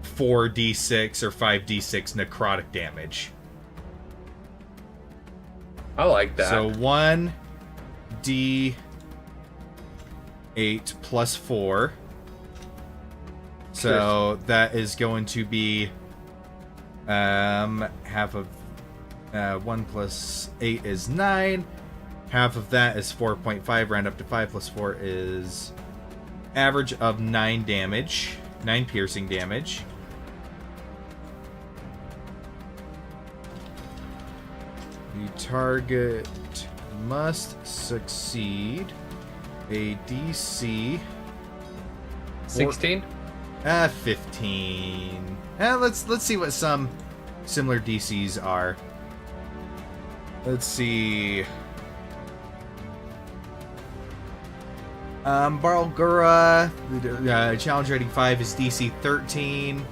4d6 or 5d6 necrotic damage. I like that. So 1d8 plus 4. So that is going to be half of 1 plus 8 is 9. Half of that is 4.5. Round up to 5 plus 4 is average of 9 damage. 9 piercing damage. The target must succeed a DC 16? 15. Let's see what some similar DCs are. Let's see. Barlgura, challenge rating 5 is DC 13.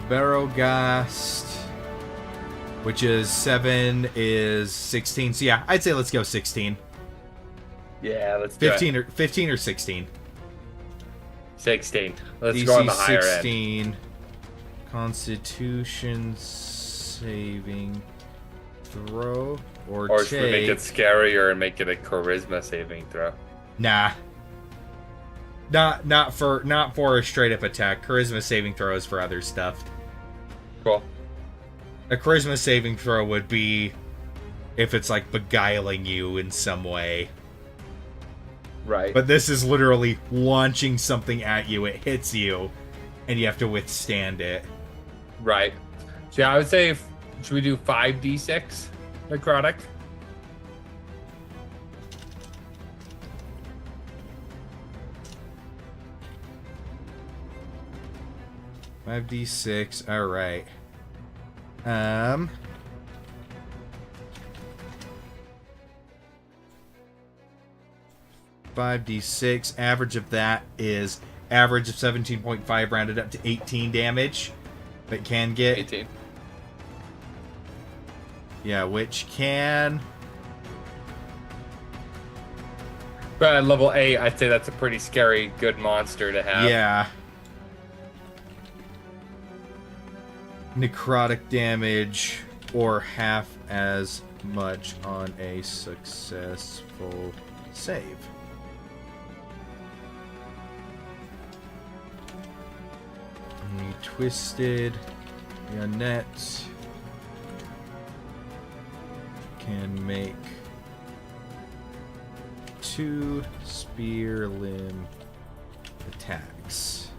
Barrowgast, which is 7, is 16. So yeah, I'd say let's go 16. Yeah, let's do 15 or 16. 16. Let's DC go on the higher 16. end. Constitution saving throw or should we make it scarier and make it a charisma saving throw? Nah. Not for a straight up attack. Charisma saving throw is for other stuff. Cool. A charisma saving throw would be if it's like beguiling you in some way. Right. But this is literally launching something at you. It hits you, and you have to withstand it. Right. So yeah, I would say, should we do 5d6 necrotic? Five D6. All right. 5d6. Average of that is average of 17.5 rounded up to 18 damage. That can get 18. Yeah, which can. But at level 8, I'd say that's a pretty scary, good monster to have. Yeah. Necrotic damage, or half as much on a successful save. The twisted marionette can make 2 spear limb attacks.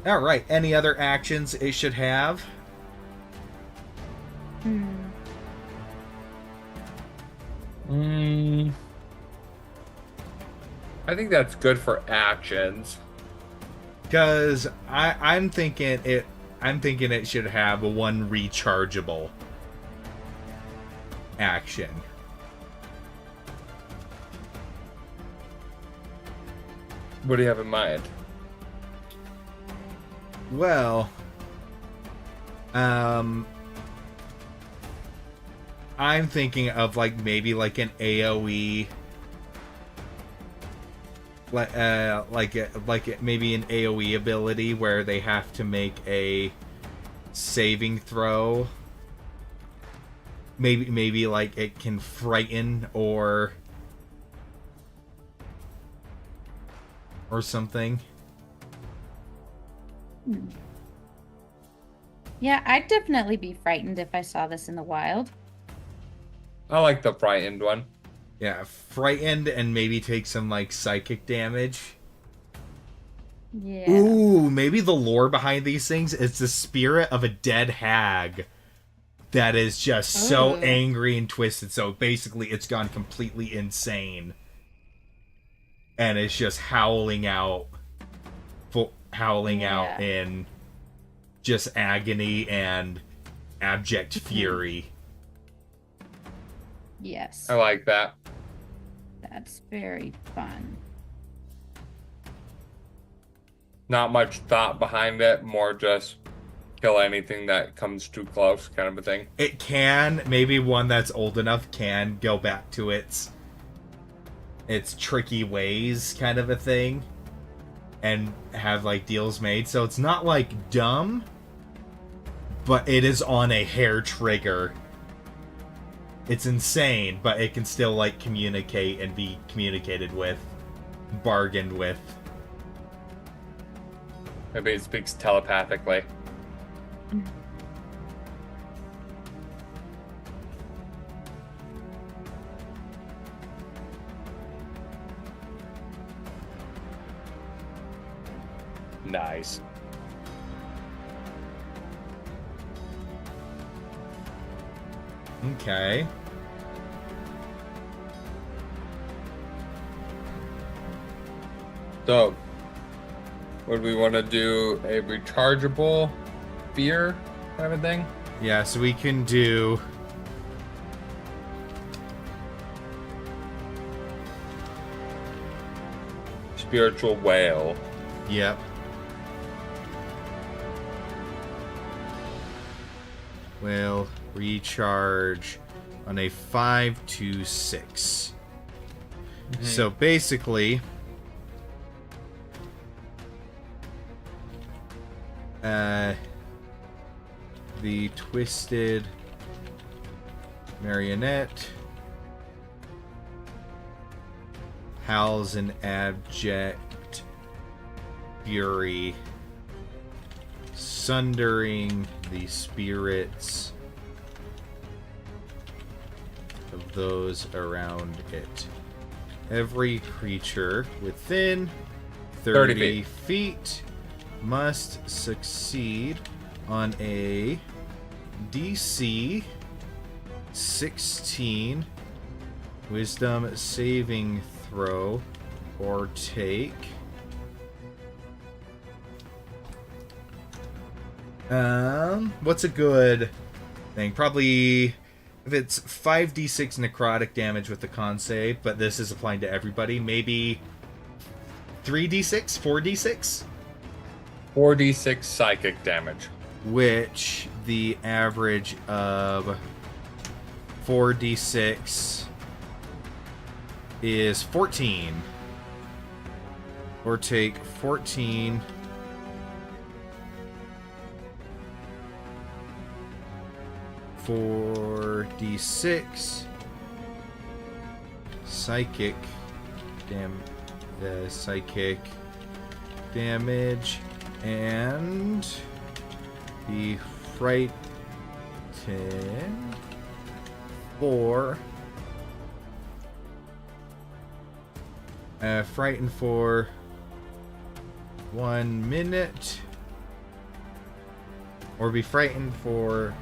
Alright, any other actions it should have? I think that's good for actions. Because I'm thinking it should have a 1 rechargeable action. What do you have in mind? Well, I'm thinking of like maybe like an AoE, like maybe an AoE ability where they have to make a saving throw. Maybe like it can frighten or something. Yeah, I'd definitely be frightened if I saw this in the wild. I like the frightened one. Yeah, frightened and maybe take some like psychic damage. Yeah. Ooh, maybe the lore behind these things is the spirit of a dead hag that is just so angry and twisted. So basically it's gone completely insane. And it's just howling out in just agony and abject fury. Yes. I like that. That's very fun. Not much thought behind it, more just kill anything that comes too close kind of a thing. It can, maybe one that's old enough can go back to its tricky ways kind of a thing and have like deals made. So it's not like dumb, but it is on a hair trigger. It's insane, but it can still like communicate and be communicated with, bargained with. Maybe it speaks telepathically. Nice. Okay. So, would we want to do a rechargeable fear kind of thing? Yeah, so we can do Spiritual whale. Yep. Will recharge on a 5 to 6. So basically, the twisted marionette howls in abject fury, sundering the spirits of those around it. Every creature within 30 feet must succeed on a DC 16 Wisdom saving throw or take what's a good thing? Probably if it's 5d6 necrotic damage with the con save, but this is applying to everybody, maybe 3d6, 4d6? 4d6 psychic damage. Which the average of 4d6 is 14. Or take 14 4d6 psychic damage And be frightened for frightened for 1 minute, or be frightened for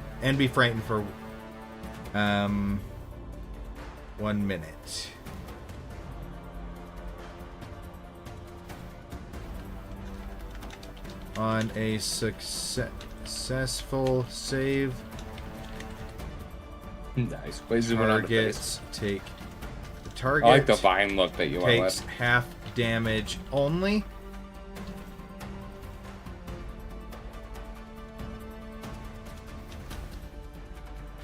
1 minute. On a successful save, Nice. Wait, zoom in on the face. targets take the target. I like the vine look that you went takes with. half damage only.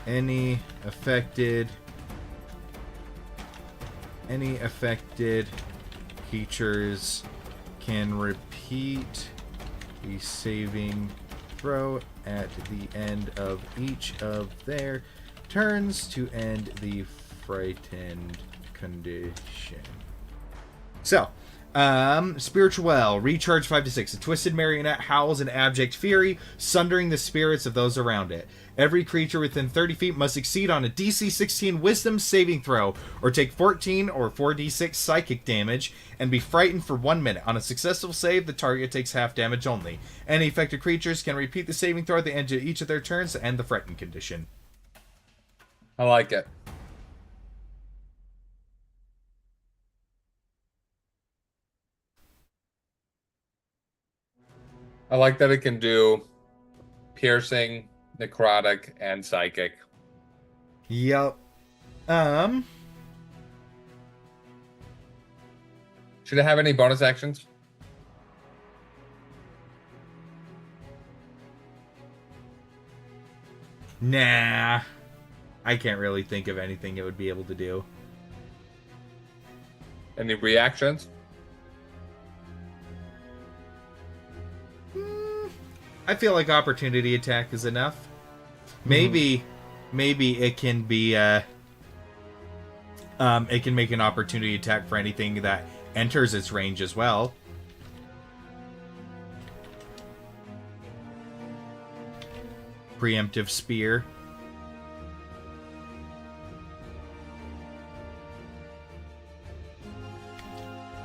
Any affected creatures can repeat the saving throw at the end of each of their turns to end the frightened condition. So, Spiritual Well, recharge 5 to 6. A twisted marionette howls in abject fury, sundering the spirits of those around it. Every creature within 30 feet must succeed on a DC 16 Wisdom saving throw, or take 14 or 4d6 psychic damage, and be frightened for 1 minute. On a successful save, the target takes half damage only. Any affected creatures can repeat the saving throw at the end of each of their turns to end the frightened condition. I like it. I like that it can do piercing, necrotic, and psychic. Yep. Should it have any bonus actions? Nah. I can't really think of anything it would be able to do. Any reactions? I feel like opportunity attack is enough. Maybe it can be it can make an opportunity attack for anything that enters its range as well. Preemptive spear.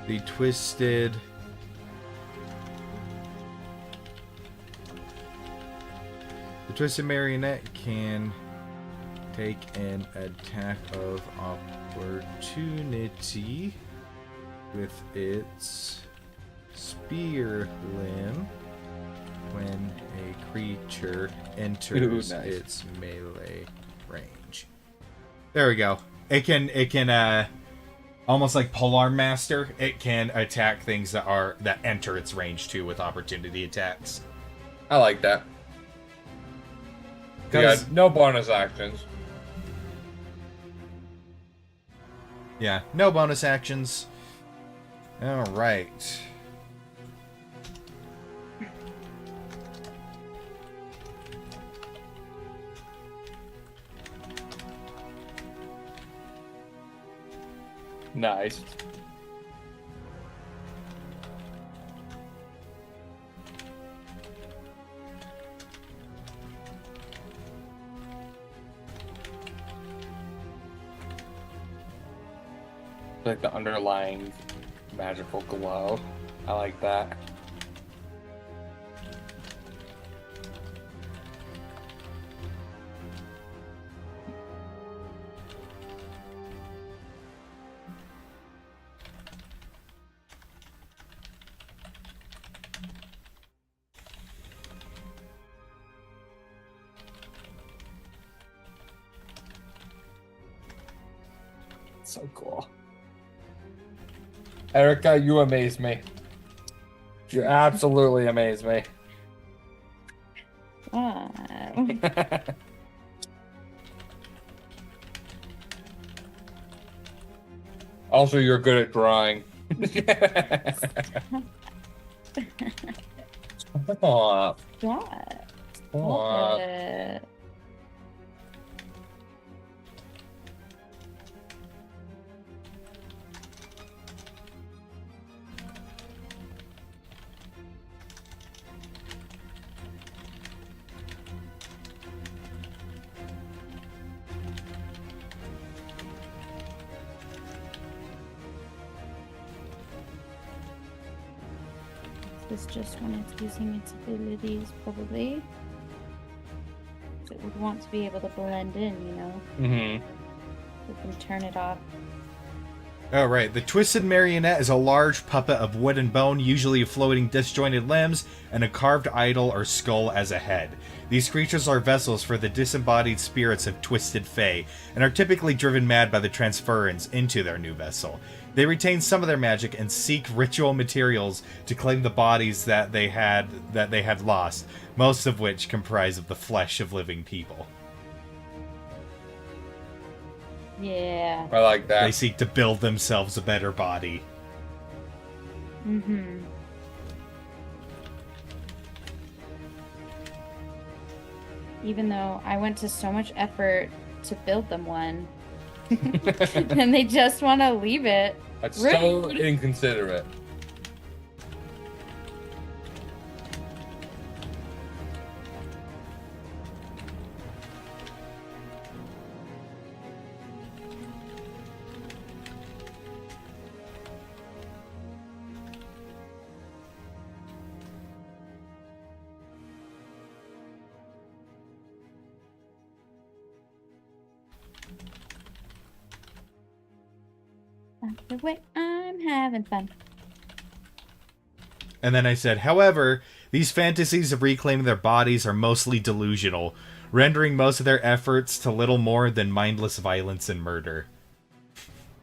The twisted marionette can take an attack of opportunity with its spear limb when a creature enters its melee range. There we go. It can almost like Polearm Master, it can attack things that enter its range too with opportunity attacks. I like that. Yeah, no bonus actions. Yeah, no bonus actions. All right. Nice. Like the underlying magical glow. I like that. So cool. Erica, you amaze me. You absolutely amaze me. Wow. Also, you're good at drawing. Stop. God. Stop. This just when it's using its abilities, probably. It would want to be able to blend in, you know? Mm-hmm. We can turn it off. Oh, right. The Twisted Marionette is a large puppet of wood and bone, usually floating disjointed limbs, and a carved idol or skull as a head. These creatures are vessels for the disembodied spirits of Twisted Fae, and are typically driven mad by the transference into their new vessel. They retain some of their magic and seek ritual materials to claim the bodies that they had lost, most of which comprise of the flesh of living people. Yeah. I like that. They seek to build themselves a better body. Mm-hmm. Even though I went to so much effort to build them one. And they just want to leave it. That's so Rude. inconsiderate. The way I'm having fun. And then I said, however, these fantasies of reclaiming their bodies are mostly delusional, rendering most of their efforts to little more than mindless violence and murder.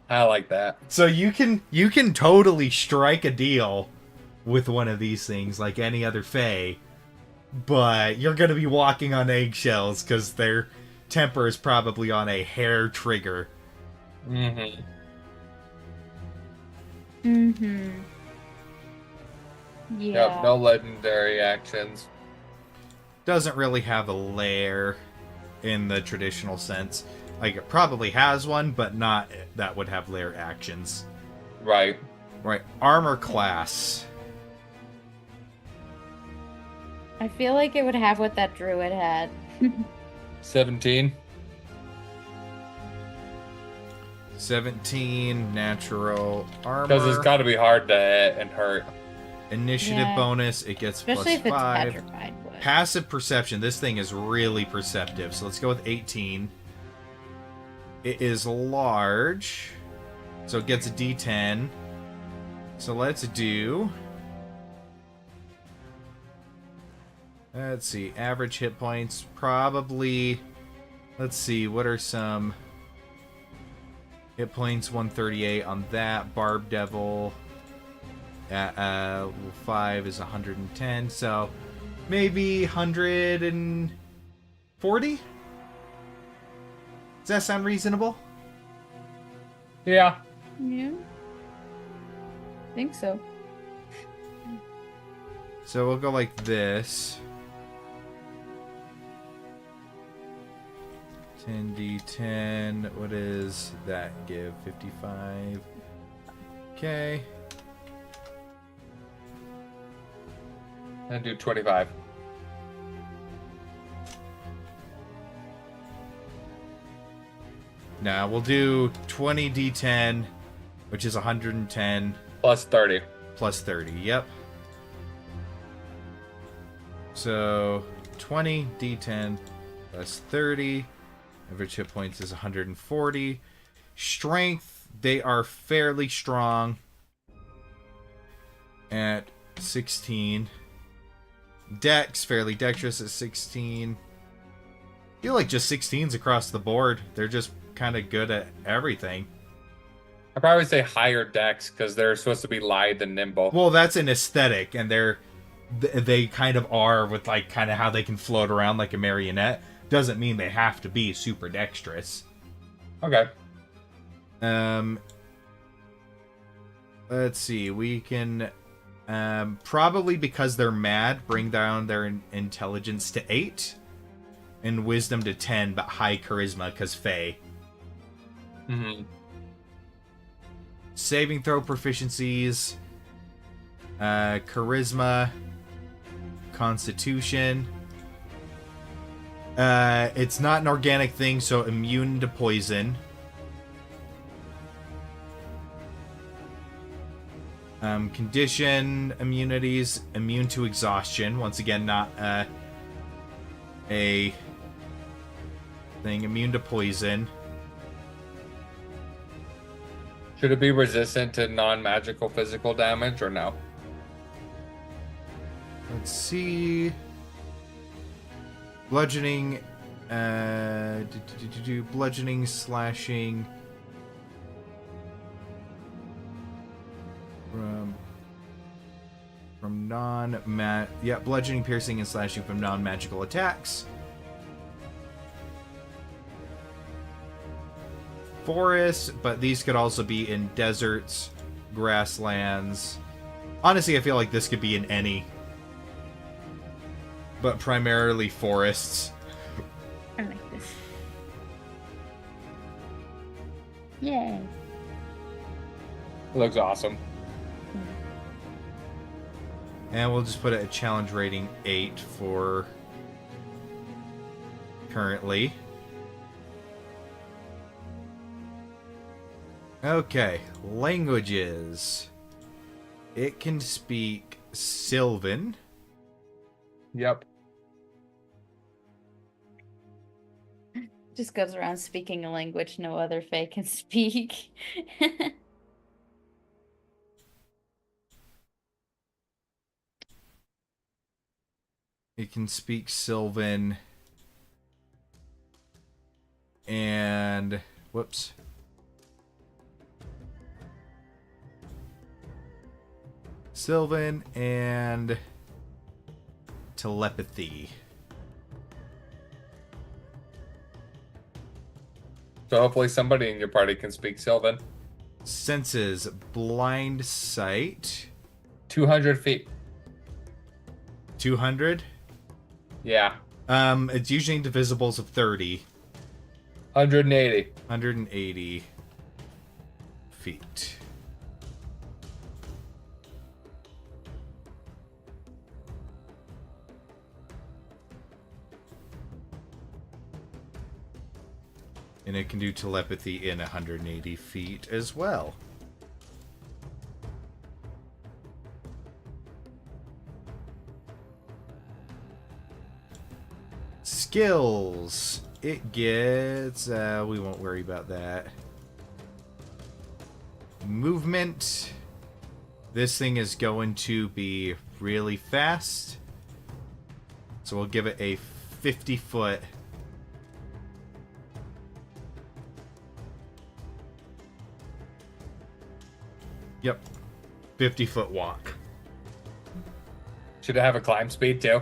I like that. So you can totally strike a deal with one of these things like any other Fae, but you're going to be walking on eggshells because their temper is probably on a hair trigger. Mm-hmm. Mm-hmm. Yeah. Yep, no legendary actions. Doesn't really have a lair in the traditional sense. Like, it probably has one, but not that would have lair actions. Right. Right, armor class. I feel like it would have what that druid had. 17. 17 natural armor. Because it's got to be hard to hit and hurt. Initiative Yeah. bonus, it gets Especially if it's +5. petrified wood. Passive perception, this thing is really perceptive. So let's go with 18. It is large, so it gets a D10. So let's do... Let's see, average hit points, probably... Let's see, what are some... Hit points, 138 on that. Barb Devil at level 5 is 110, so maybe 140? Does that sound reasonable? Yeah. Yeah. Think so. So we'll go like this. 10d10. What is that give? 55. Okay. And do 25. Now we'll do 20d10, which is 110 Plus 30. plus 30. Yep. So 20d10 plus 30. Average hit points is 140. Strength, they are fairly strong at 16. Dex, fairly dexterous at 16. I feel like just 16s across the board. They're just kind of good at everything. I'd probably say higher dex because they're supposed to be lithe and nimble. Well, that's an aesthetic, and they kind of are with like kind of how they can float around like a marionette. Doesn't mean they have to be super dexterous. Okay. Let's see. We can probably, because they're mad, bring down their intelligence to 8 and wisdom to 10, but high charisma because Fae. Mm-hmm. Saving throw proficiencies, charisma, constitution. It's not an organic thing, so immune to poison. Condition immunities, immune to exhaustion. Once again, not a thing. Immune to poison. Should it be resistant to non-magical physical damage or no? Let's see. Bludgeoning, bludgeoning, slashing. From bludgeoning, piercing, and slashing from non-magical attacks. Forests, but these could also be in deserts, grasslands. Honestly, I feel like this could be in any, but primarily forests. I like this. Yay. It looks awesome. And we'll just put it at challenge rating 8 for currently. Okay, languages. It can speak Sylvan. Yep. Just goes around speaking a language no other Fae can speak. It can speak Sylvan. And... whoops. Sylvan and... telepathy. So hopefully somebody in your party can speak Sylvan. Senses, blind sight. 200 feet. 200? Yeah. It's usually indivisibles of 30. 180. 180 feet. And it can do telepathy in 180 feet as well. Skills. It gets... we won't worry about that. Movement. This thing is going to be really fast. So we'll give it a 50-foot... Yep. 50-foot walk. Should it have a climb speed too?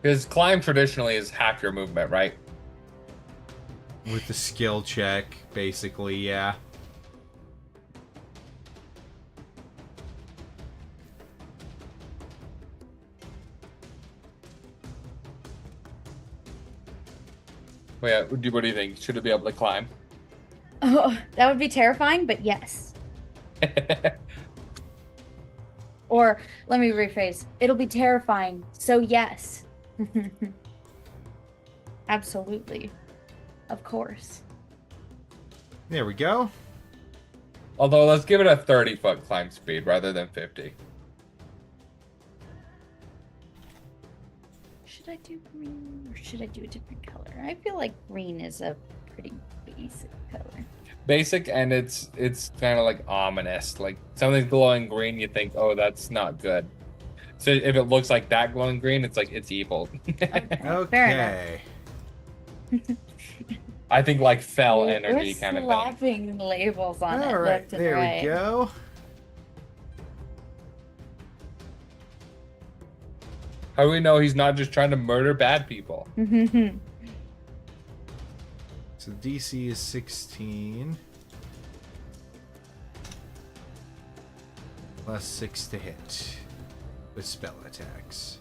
Because climb traditionally is half your movement, right? With the skill check, basically, yeah. Well, yeah, what do you think? Should it be able to climb? Oh, that would be terrifying, but yes. Or let me rephrase. It'll be terrifying, so yes. Absolutely. Of course. There we go. Although, let's give it a 30-foot climb speed rather than 50. Should I do green or should I do a different color? I feel like green is a pretty basic color. Basic, and it's kind of like ominous. Like something's glowing green, you think, oh, that's not good. So if it looks like that glowing green, it's like it's evil. Okay. I think like fell We're energy kind of thing. slapping labels on it. All right, Left and there right. we go. How do we know he's not just trying to murder bad people? So DC is 16. Plus 6 to hit with spell attacks.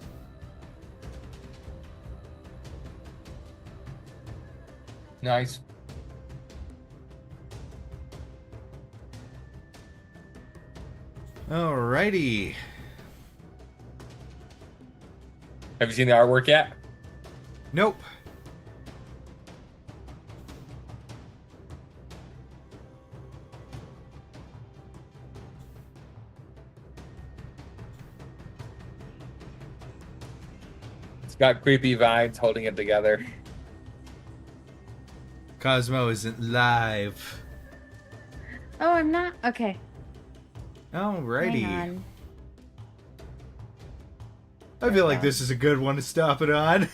Nice. Alrighty. Have you seen the artwork yet? Nope. It's got creepy vines holding it together. Cosmo isn't live. Oh, I'm not? Okay. Alrighty. Hang on. I feel like this is a good one to stop it on.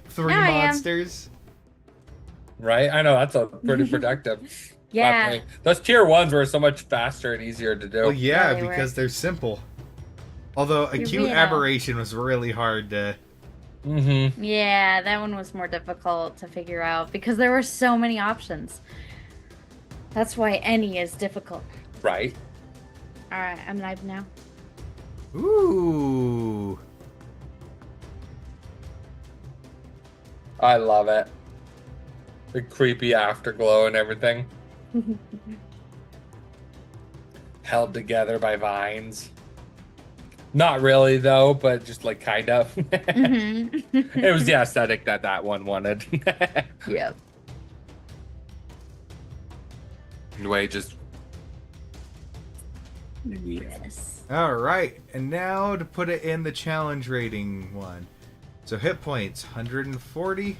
3 Now I am. monsters. Right? I know, that's a pretty productive. Yeah. Definitely. Those tier 1s were so much faster and easier to do. Well, yeah, Yeah, they because were. they're simple. Although acute Weirdo. aberration was really hard to. Mm-hmm. Yeah, that one was more difficult to figure out because there were so many options. That's why any is difficult. Right. Alright, I'm live now. Ooh. I love it. The creepy afterglow and everything. Held together by vines. Not really, though, but just like kind of. It was the aesthetic that one wanted. Yep. The way it just. Yes. Alright, and now to put it in the challenge rating one. So hit points 140.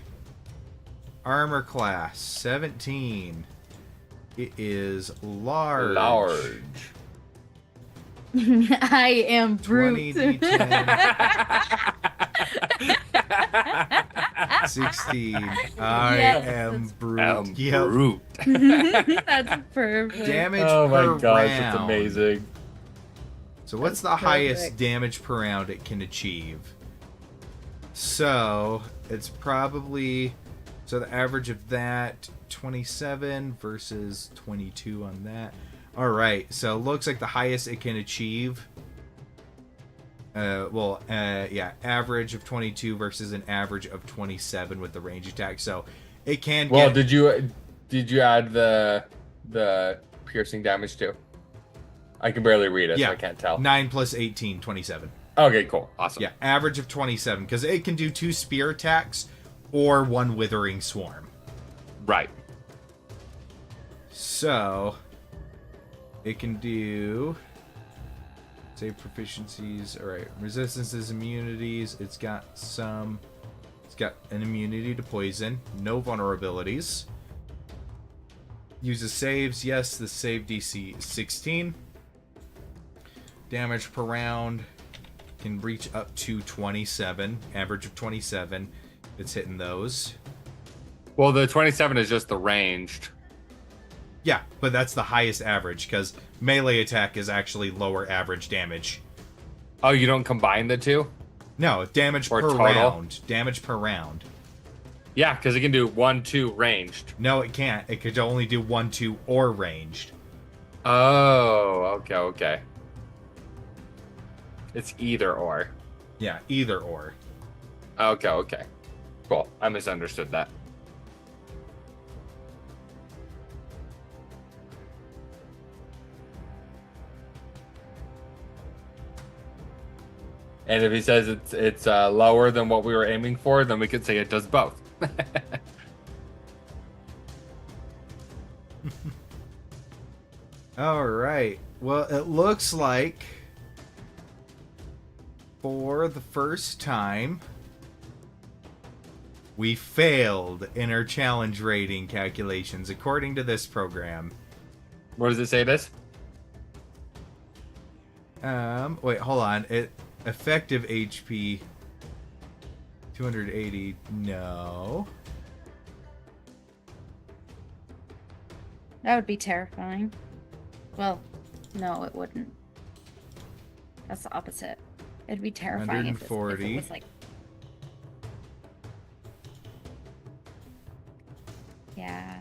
Armor class 17. It is large. Large. I am 20 brute. D10. 16. I Yes, am that's brute. Yep. Brute. That's perfect. Damage Oh my per gosh, round. it's amazing. So what's the That's highest perfect. damage per round it can achieve? So it's probably the average of that 27 versus 22 on that. All right, so it looks like the highest it can achieve. Average of 22 versus an average of 27 with the range attack. So it can. Well, get, did you add the piercing damage too? I can barely read it, so I can't tell. 9 plus 18, 27. Okay, cool, awesome. Yeah, average of 27 because it can do 2 spear attacks or 1 withering swarm. Right. So it can do save proficiencies. All right, resistances, immunities. It's got an immunity to poison. No vulnerabilities. Uses saves. Yes, the save DC is 16. Damage per round can reach up to 27. Average of 27. It's hitting those. Well, the 27 is just the ranged. Yeah, but that's the highest average because melee attack is actually lower average damage. Oh, you don't combine the two? No, damage Or per total? round. Damage per round. Yeah, because it can do 1, 2 ranged. No, it can't. It could only do 1, 2, or ranged. Oh, okay. It's either or. Yeah, either or. Okay. Cool. I misunderstood that. And if he says it's lower than what we were aiming for, then we could say it does both. All right. Well, it looks like for the first time we failed in our challenge rating calculations according to this program. What does it say this? Wait, hold on. Effective HP 280. No. That would be terrifying. Well, no, it wouldn't. That's the opposite. It'd be terrifying if it 140. was like... Yeah.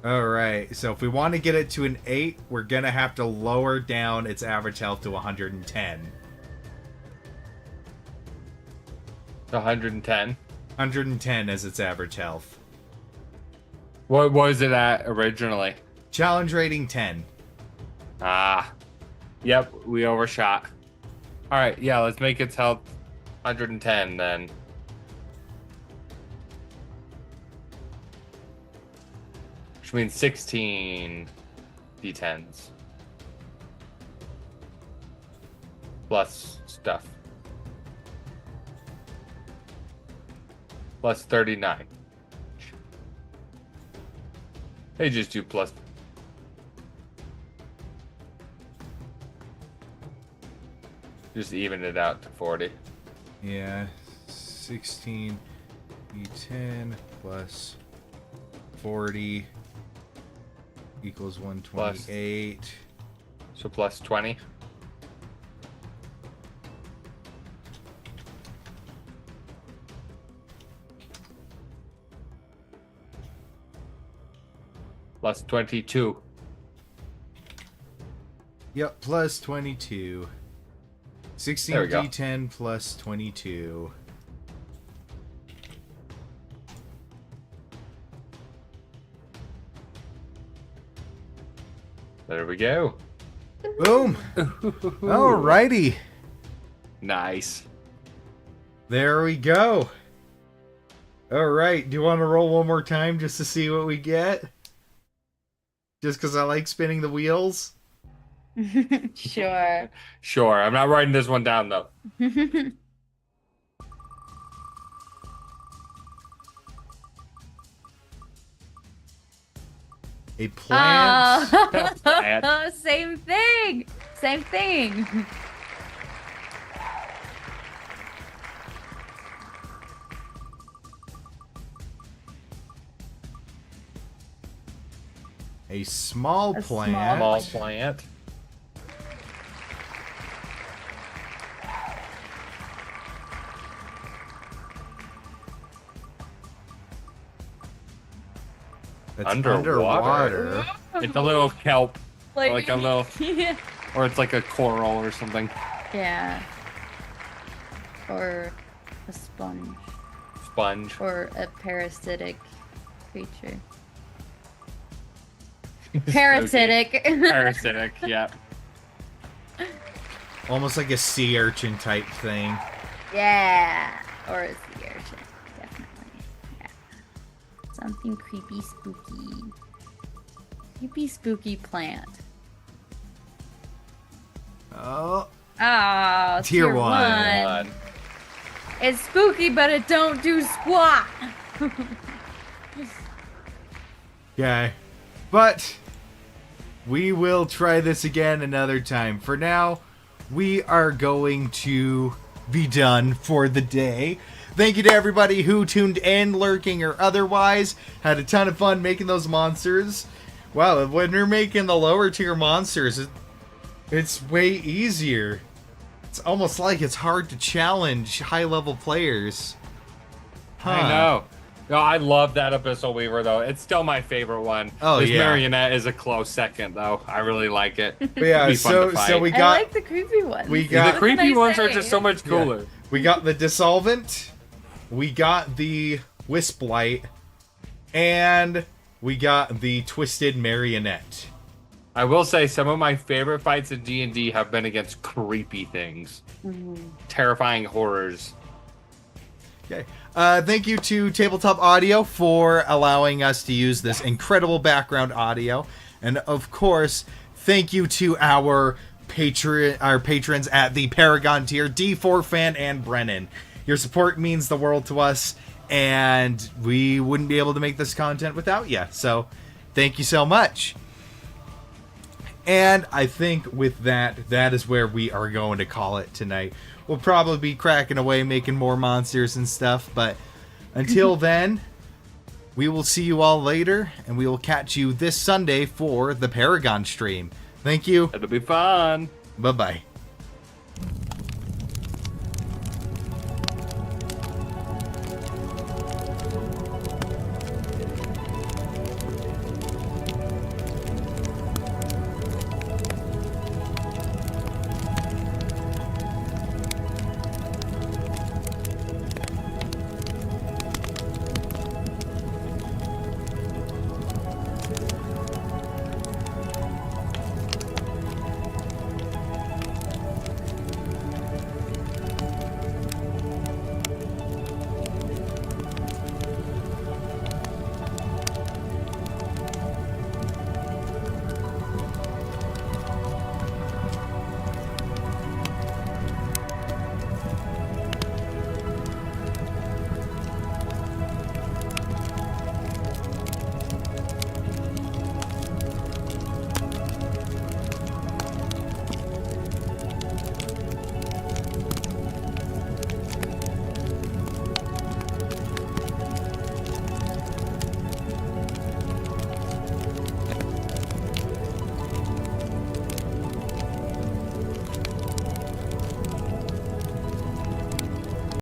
All right. So if we want to get it to an 8, we're going to have to lower down its average health to 110. 110. 110 as its average health. What was it at originally? Challenge rating 10. Ah. Yep, we overshot. Alright, yeah, let's make its health 110 then. Which means 16 D10s. Plus stuff. Plus 39. They just do plus. Just even it out to 40. Yeah, 16 D10 plus 40 equals 128. So plus 20. Plus 22. Yep, plus 22. 16 There we go. D10 plus 22. There we go. Boom! Alrighty. Nice. There we go. Alright, do you want to roll one more time just to see what we get? Just because I like spinning the wheels? Sure. Sure, I'm not writing this one down though. A plant. Oh, same thing. Same thing. A small A plant. Small plant. That's Underwater. It's a little kelp, like a little, Yeah. or it's like a coral or something. Yeah. Or a sponge. Sponge. Or a parasitic creature. Parasitic. Parasitic, yeah. Almost like a sea urchin type thing. Yeah. Or a sea urchin. Definitely. Yeah. Something creepy, spooky. Creepy, spooky plant. Oh. Oh, Tier tier one. one. It's spooky, but it don't do squat. Okay. But we will try this again another time. For now, we are going to be done for the day. Thank you to everybody who tuned in, lurking or otherwise. Had a ton of fun making those monsters. Wow, when we're making the lower tier monsters, it's way easier. It's almost like it's hard to challenge high level players. I know. No, I love that Abyssal Weaver though. It's still my favorite one. Oh, this yeah. Marionette is a close second though. I really like it. But yeah, It'd be fun so to fight. so we I got like the creepy ones. we the got- What can creepy I ones are say? just so much cooler. we got the Dissolvent, we got the Wisp Light, and we got the Twisted Marionette. I will say some of my favorite fights in D&D have been against creepy things. Terrifying horrors. Okay. Thank you to Tabletop Audio for allowing us to use this incredible background audio. And of course, thank you to our patrons at the Paragon tier, D4Fan and Brennan. Your support means the world to us, and we wouldn't be able to make this content without you. So, thank you so much. And I think with that, that is where we are going to call it tonight. We'll probably be cracking away, making more monsters and stuff, but until then, we will see you all later, and we will catch you this Sunday for the Paragon stream. Thank you. It'll be fun. Bye-bye.